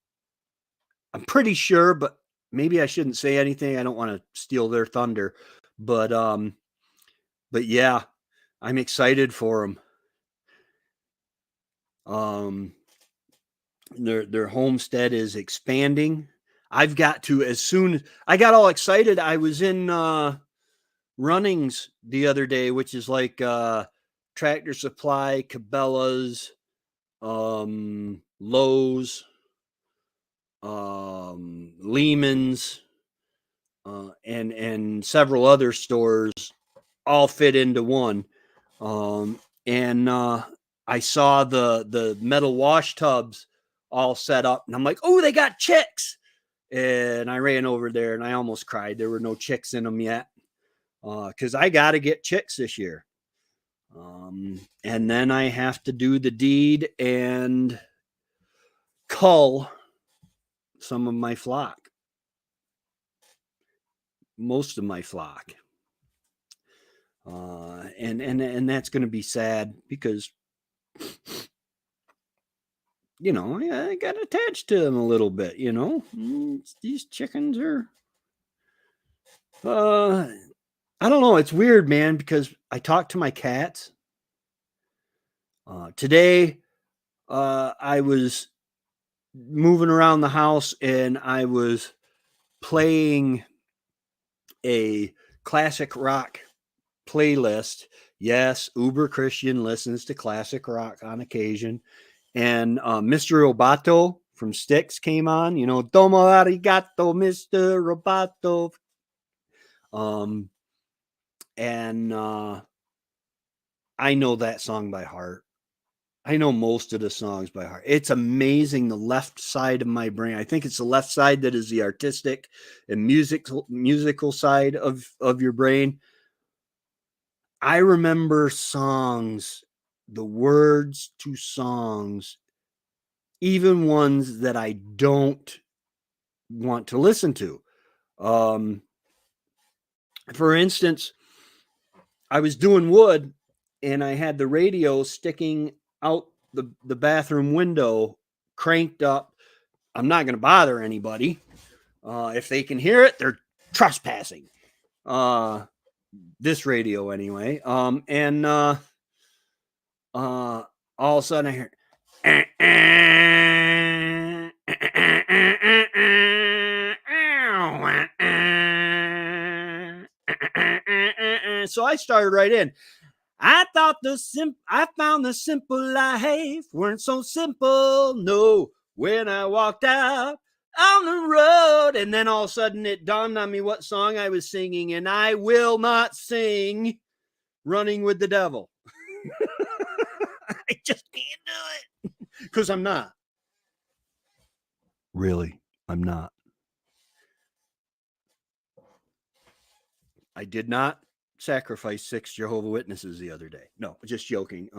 I'm pretty sure, but maybe I shouldn't say anything. I don't want to steal their thunder, but yeah, I'm excited for them. Their homestead is expanding. I've got to, as soon as I got all excited, I was in Runnings the other day, which is like Tractor Supply, Cabela's, Lowe's, Lehman's, and several other stores all fit into one. And I saw the metal wash tubs all set up, and I'm like, oh, they got chicks. And I ran over there and I almost cried. There were no chicks in them yet. Because I got to get chicks this year. And then I have to do the deed and cull some of my flock. Most of my flock. And that's going to be sad because, I got attached to them a little bit, These chickens are, I don't know. It's weird, man, because I talk to my cats. Today, I was moving around the house and I was playing a classic rock playlist. Yes, Uber Christian listens to classic rock on occasion. And Mr. Roboto from Styx came on, you know, Domo arigato, Mr. Roboto. And I know that song by heart. I know most of the songs by heart. It's amazing, the left side of my brain. I think it's the left side that is the artistic and musical side of your brain. I remember songs, the words to songs, even ones that I don't want to listen to. For instance, I was doing wood and I had the radio sticking out the bathroom window cranked up. I'm not going to bother anybody. If they can hear it, they're trespassing. This radio anyway. And all of a sudden I hear so I started right in. I found the simple life weren't so simple. No, when I walked out on the road, and then all of a sudden it dawned on me what song I was singing, and I will not sing "Running with the Devil." I just can't do it because I'm not. Really, I'm not. I did not sacrifice 6 Jehovah's Witnesses the other day. No, just joking.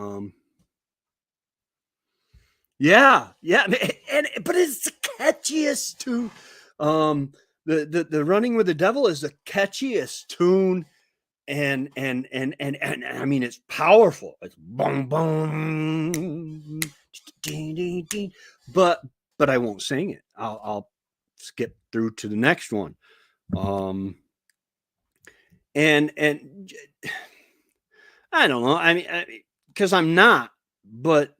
Yeah, but it's the catchiest tune. The Running with the Devil is the catchiest tune, and I mean it's powerful. It's boom boom, ding, ding, ding. But I won't sing it. I'll skip through to the next one. And I don't know. I mean, because I'm not, but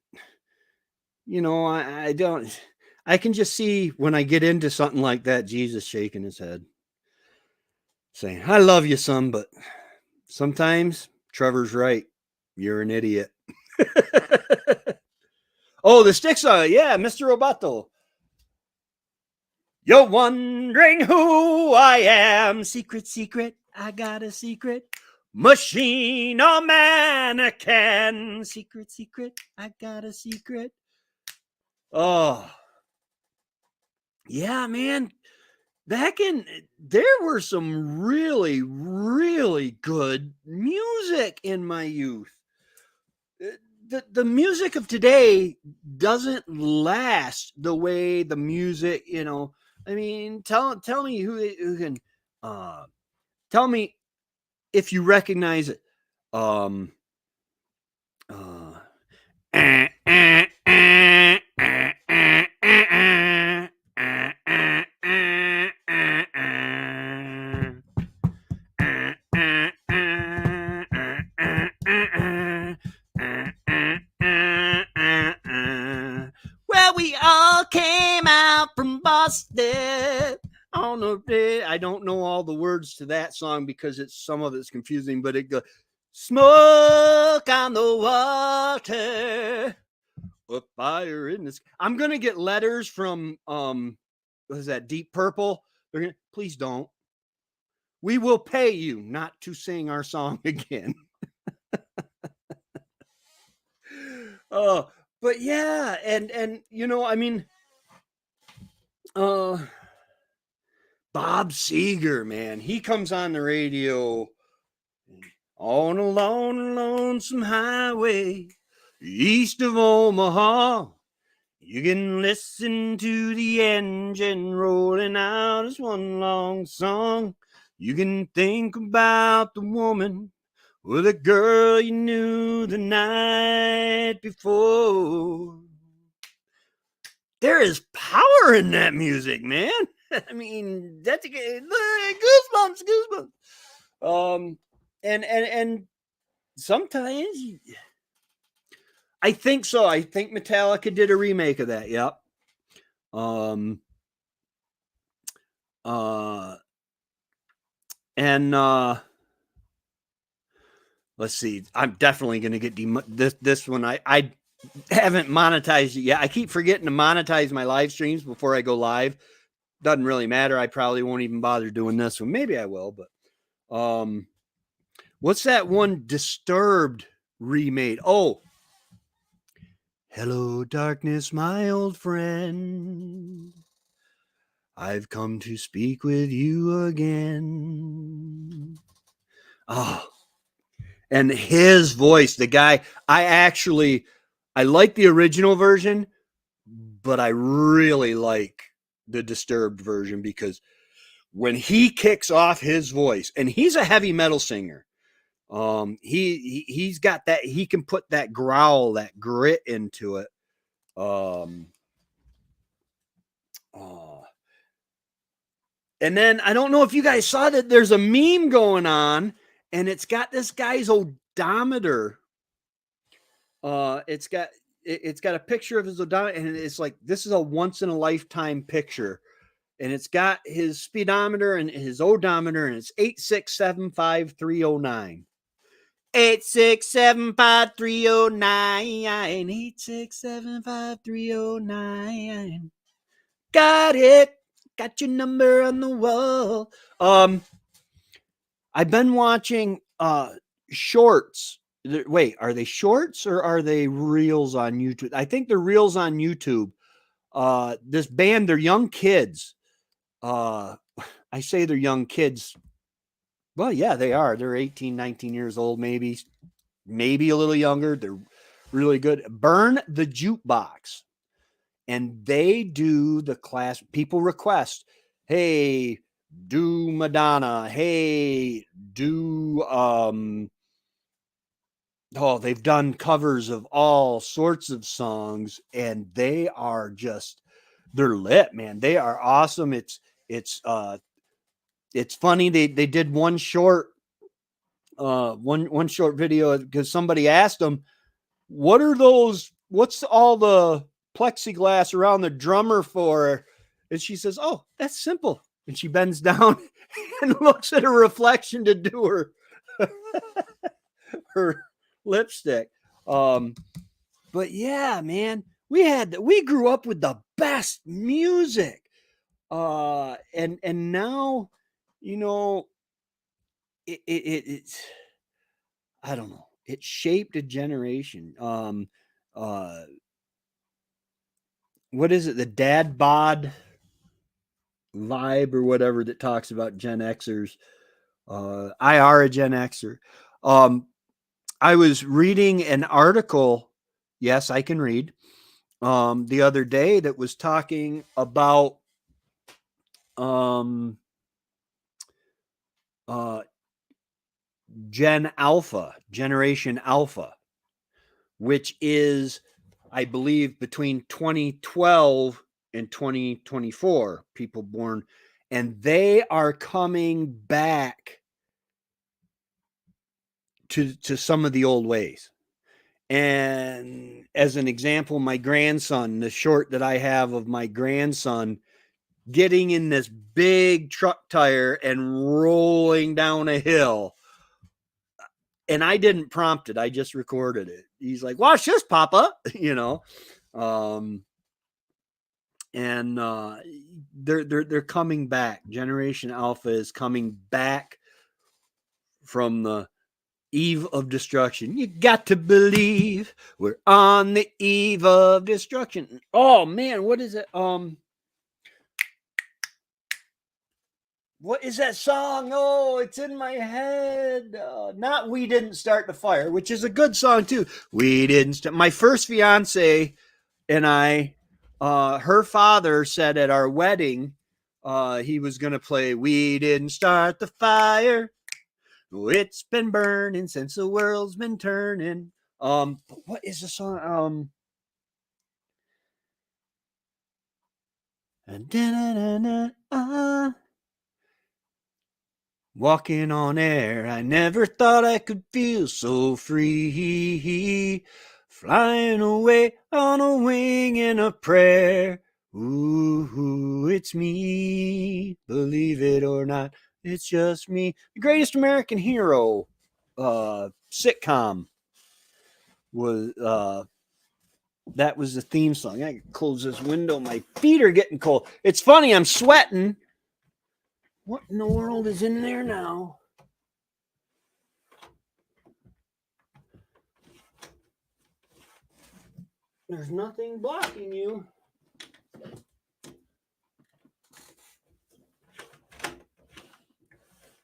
you know, I don't. I can just see when I get into something like that, Jesus shaking his head, saying, "I love you, son, but sometimes Trevor's right. You're an idiot." Oh, the Styx, yeah, Mr. Roboto. You're wondering who I am. Secret, secret, I got a secret. Machine or mannequin. Secret, secret, I got a secret. Oh, yeah, man. There were some really, really good music in my youth. The music of today doesn't last the way the music, you know. I mean, tell me who can tell me if you recognize it. Um well, we all came out from Boston on a day. I don't know all the words to that song because some of it's confusing, but it goes smoke on the water, a fire in this. I'm gonna get letters from what is that, Deep Purple? They're gonna, please don't. We will pay you not to sing our song again. But yeah, and you know, I mean, Bob Seger, man, he comes on the radio on a lone, lonesome highway east of Omaha. You can listen to the engine rolling out as one long song. You can think about the woman or the girl you knew the night before. There is power in that music, man. I mean, that's goosebumps. And sometimes I think so. I think Metallica did a remake of that. Yep. And let's see. I'm definitely going to get this one. I haven't monetized it yet. I keep forgetting to monetize my live streams before I go live. Doesn't really matter. I probably won't even bother doing this one. Maybe I will, but what's that one Disturbed remade? Oh, hello, darkness, my old friend. I've come to speak with you again. Oh, and his voice, the guy, I like the original version, but I really like the Disturbed version because when he kicks off his voice, and he's a heavy metal singer, he's got that, he can put that growl, that grit into it. And then I don't know if you guys saw that there's a meme going on, and it's got this guy's odometer. It's got a picture of his odometer, and it's like, this is a once in a lifetime picture, and it's got his speedometer and his odometer, and it's 8675309. 8675309. 8675309. Got it. Got your number on the wall. I've been watching shorts. Wait, are they shorts or are they reels on YouTube? I think they're reels on YouTube. This band, they're young kids. I say they're young kids. Well, yeah, they are. They're 18, 19 years old, maybe a little younger. They're really good. Burn the Jukebox. And they do the class. People request, hey, do Madonna. Hey, do they've done covers of all sorts of songs, and they are just, they're lit, man. They are awesome. It's funny. They did one short video because somebody asked them, what's all the plexiglass around the drummer for? And she says, oh, that's simple. And she bends down and looks at her reflection to do her lipstick. But yeah, man, we grew up with the best music. And now, you know, it's, I don't know. It shaped a generation. What is it? The dad bod vibe or whatever that talks about Gen Xers. I are a Gen Xer. I was reading an article. Yes, I can read. The other day that was talking about Generation Alpha, which is, I believe, between 2012 and 2024 people born, and they are coming back to some of the old ways. And as an example, my grandson, the short that I have of my grandson getting in this big truck tire and rolling down a hill. And I didn't prompt it. I just recorded it. He's like, watch this, Papa, you know? And they're coming back. Generation Alpha is coming back from the eve of destruction. You got to believe we're on the eve of destruction. Oh man, what is it? What is that song? Oh, it's in my head. Not We Didn't Start the Fire, which is a good song too. We didn't start. My first fiance and I, her father said at our wedding, he was going to play We Didn't Start the Fire. It's been burning since the world's been turning. What is the song? Walking on air, I never thought I could feel so free. Flying away on a wing in a prayer. Ooh, it's me. Believe it or not, it's just me. The Greatest American Hero sitcom was that was the theme song. I can close this window. My feet are getting cold. It's funny, I'm sweating. What in the world is in there now? There's nothing blocking you.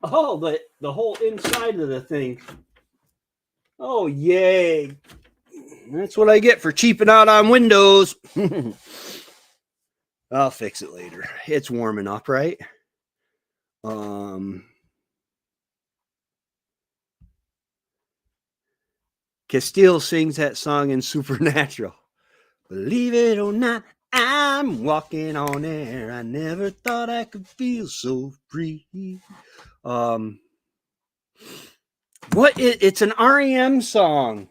Oh, the whole inside of the thing. Oh, yay. That's what I get for cheaping out on windows. I'll fix it later. It's warming up, right? Castile sings that song in Supernatural. Believe it or not, I'm walking on air. I never thought I could feel so free. It's an REM song.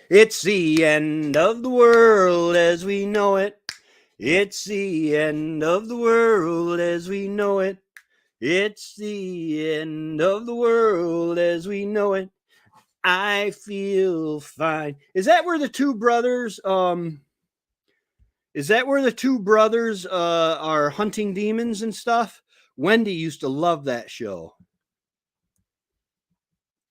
It's the end of the world as we know it. It's the end of the world as we know it. It's the end of the world as we know it. I feel fine. Is that where the two brothers are hunting demons and stuff? Wendy used to love that show.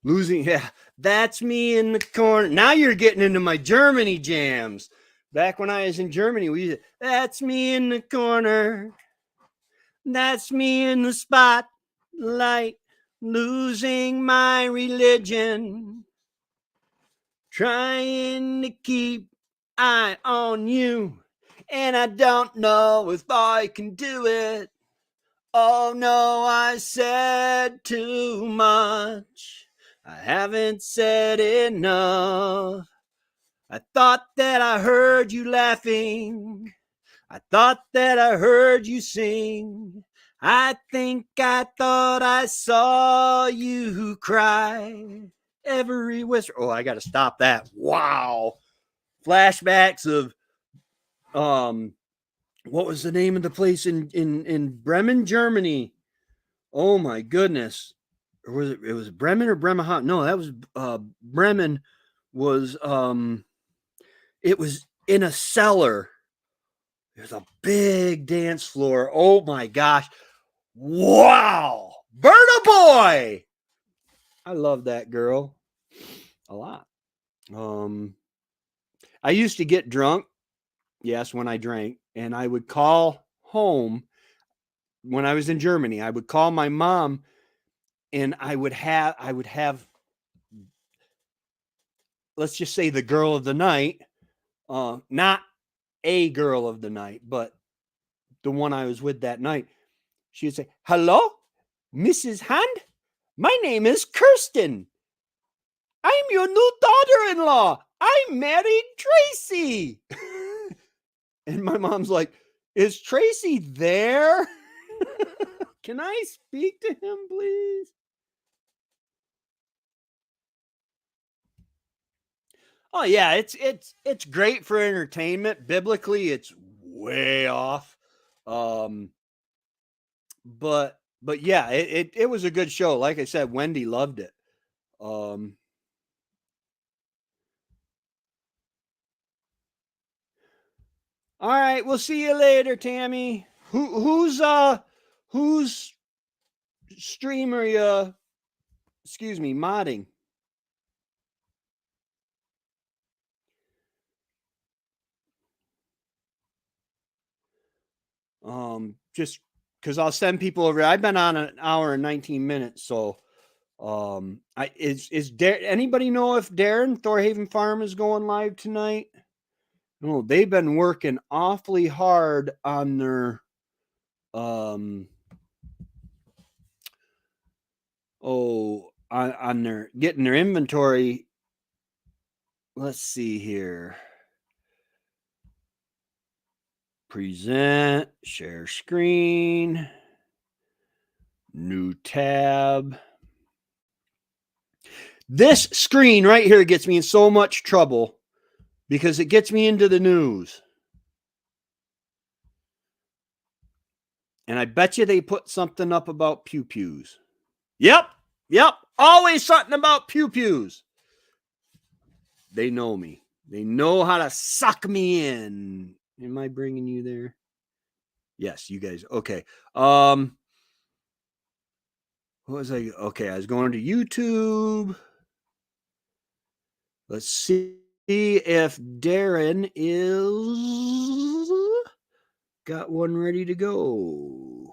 Yeah, that's me in the corner. Now you're getting into my Germany jams. Back when I was in Germany, that's me in the corner. That's me in the spotlight, losing my religion. Trying to keep eye on you, and I don't know if I can do it. Oh no, I said too much. I haven't said enough. I thought that I heard you laughing. I thought that I heard you sing. I think I thought I saw you cry. Every whisper. Oh, I got to stop that. Wow. Flashbacks of what was the name of the place in Bremen, Germany? Oh my goodness. Or was it Bremen or Bremerhaven? No, that was Bremen was it was in a cellar. There's a big dance floor. Oh my gosh. Wow. Berta Boy. I love that girl a lot. I used to get drunk. Yes, when I drank, and I would call home when I was in Germany. I would call my mom, and I would have let's just say the girl of the night, not a girl of the night, but the one I was with that night. She would say, "Hello, Mrs. Hand. My name is Kirsten. I'm your new daughter-in-law. I married Tracy." And my mom's like, "Is Tracy there? Can I speak to him, please?" Oh yeah, it's great for entertainment. Biblically, it's way off. But yeah, it was a good show. Like I said, Wendy loved it. All right, we'll see you later, Tammy. Who's streamer you modding? Just because I'll send people over. I've been on an hour and 19 minutes, so anybody know if Darren Thorhaven Farm is going live tonight? No, they've been working awfully hard on their on their getting their inventory. Let's see here. Present, share screen, new tab. This screen right here gets me in so much trouble. because it gets me into the news. And I bet you they put something up about pew-pews. Yep. Always something about pew-pews. They know me. They know how to suck me in. Am I bringing you there? Yes, you guys. Okay. What was I? Okay, I was going to YouTube. Let's see if Darren is got one ready to go.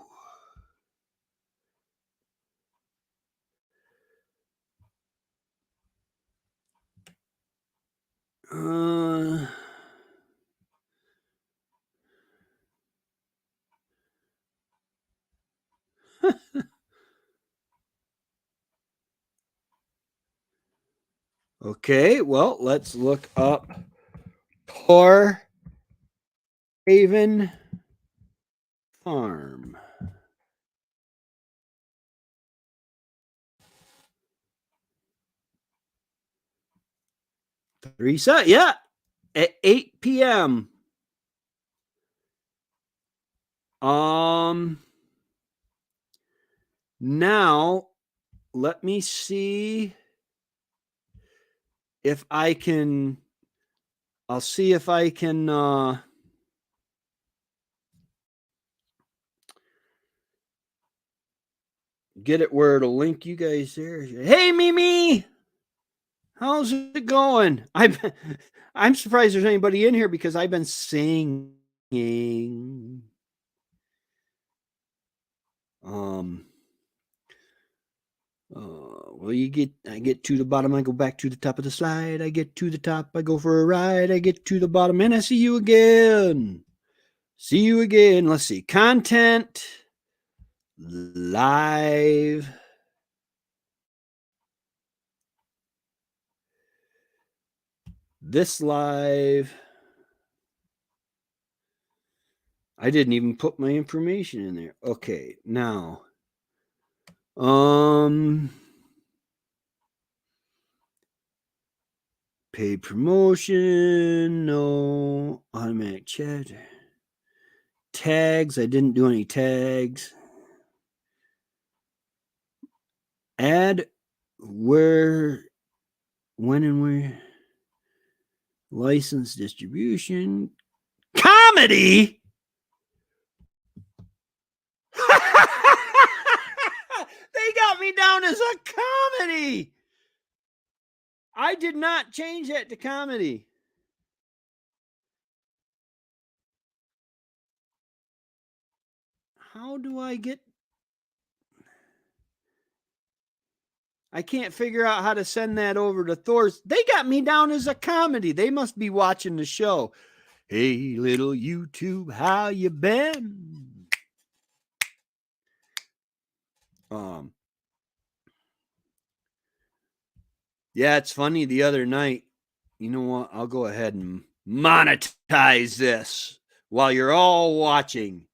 Okay, well, let's look up Tor Haven Farm. Reset, yeah, at 8 p.m. Now let me see if I can. I'll see if I can get it where it'll link you guys there. Hey, Mimi, how's it going? I'm surprised there's anybody in here because I've been singing. Well, I get to the bottom, I go back to the top of the slide. I get to the top, I go for a ride. I get to the bottom, and I see you again. See you again. Let's see. Content live. This live. I didn't even put my information in there. Okay, now. Paid promotion, no. Automatic chat. Tags, I didn't do any tags. Add where, when and where. License distribution. Comedy? They got me down as a comedy. I did not change that to comedy. How do I get... I can't figure out how to send that over to Thor's. They got me down as a comedy. They must be watching the show. Hey, little YouTube, how you been? Yeah, it's funny. The other night, you know what? I'll go ahead and monetize this while you're all watching.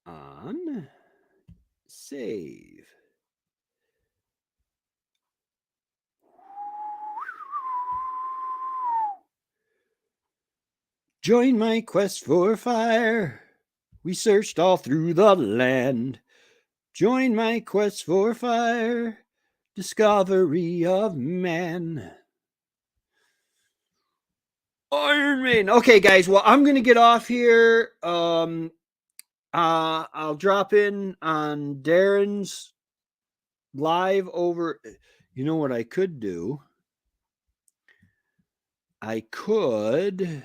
On save. Join my quest for fire. We searched all through the land. Join my quest for fire. Discovery of man. Iron Man. Okay, guys. Well, I'm going to get off here. I'll drop in on Darren's live over. You know what I could do? I could.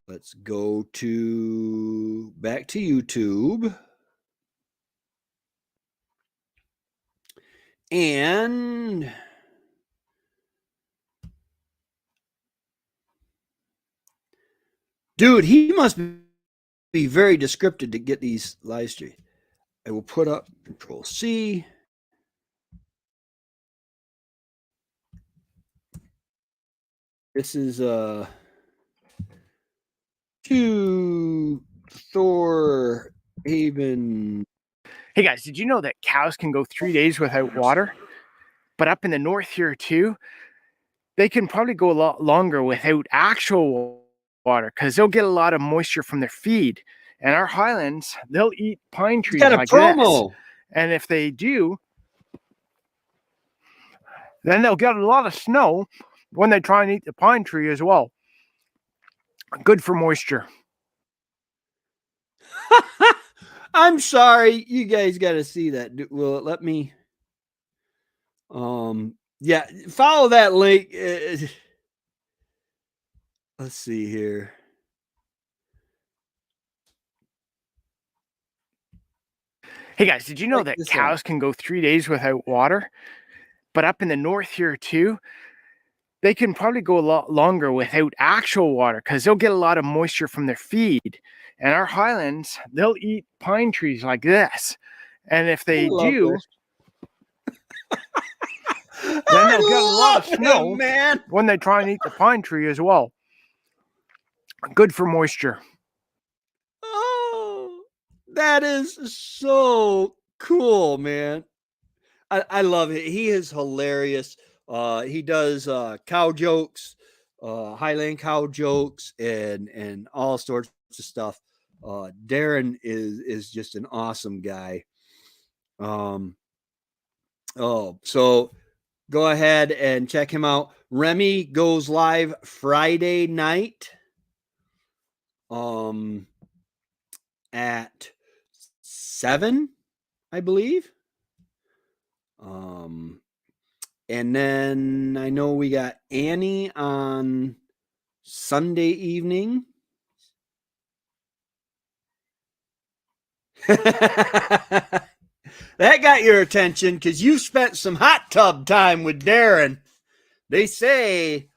Let's go to back to YouTube. And dude, he must be very descriptive to get these live streams. I will put up Control C. This is to Thor Haven. Hey guys, did you know that cows can go 3 days without water? But up in the north here too, they can probably go a lot longer without actual water because they'll get a lot of moisture from their feed. And our highlands, they'll eat pine He's trees got a like this. promo. And if they do, then they'll get a lot of snow when they try and eat the pine tree as well. Good for moisture. I'm sorry, you guys got to see that. Well, let me. Yeah, follow that link. Let's see here. Hey guys, did you know Check that this cows out. can go 3 days without water? But up in the north here too, they can probably go a lot longer without actual water because they'll get a lot of moisture from their feed. And our highlands, they'll eat pine trees like this. And if I they love do, this. then they'll get a lot of I love snow him, man. when they try and eat the pine tree as well. Good for moisture. Oh, that is so cool, man. I love it. He is hilarious. He does cow jokes, Highland cow jokes, and all sorts of stuff. Darren is just an awesome guy. So go ahead and check him out. Remy goes live Friday night. At 7, I believe. And then I know we got Annie on Sunday evening. That got your attention because you spent some hot tub time with Darren. They say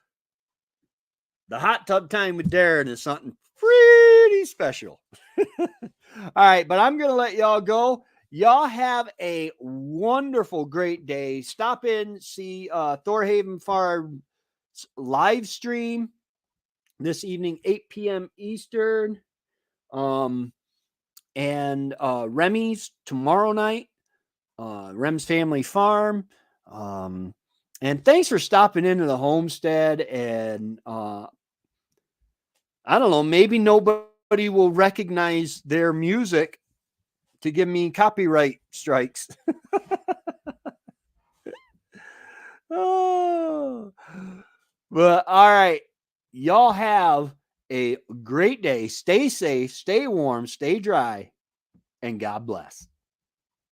the hot tub time with Darren is something pretty special. All right, but I'm going to let y'all go. Y'all have a wonderful, great day. Stop in, see Thorhaven Farm live stream this evening, 8 p.m. Eastern. And Remy's tomorrow night, Rem's Family Farm. And thanks for stopping into the Homestead. And I don't know, maybe nobody will recognize their music to give me copyright strikes. Oh. But all right, y'all have a great day. Stay safe, stay warm, stay dry, and God bless.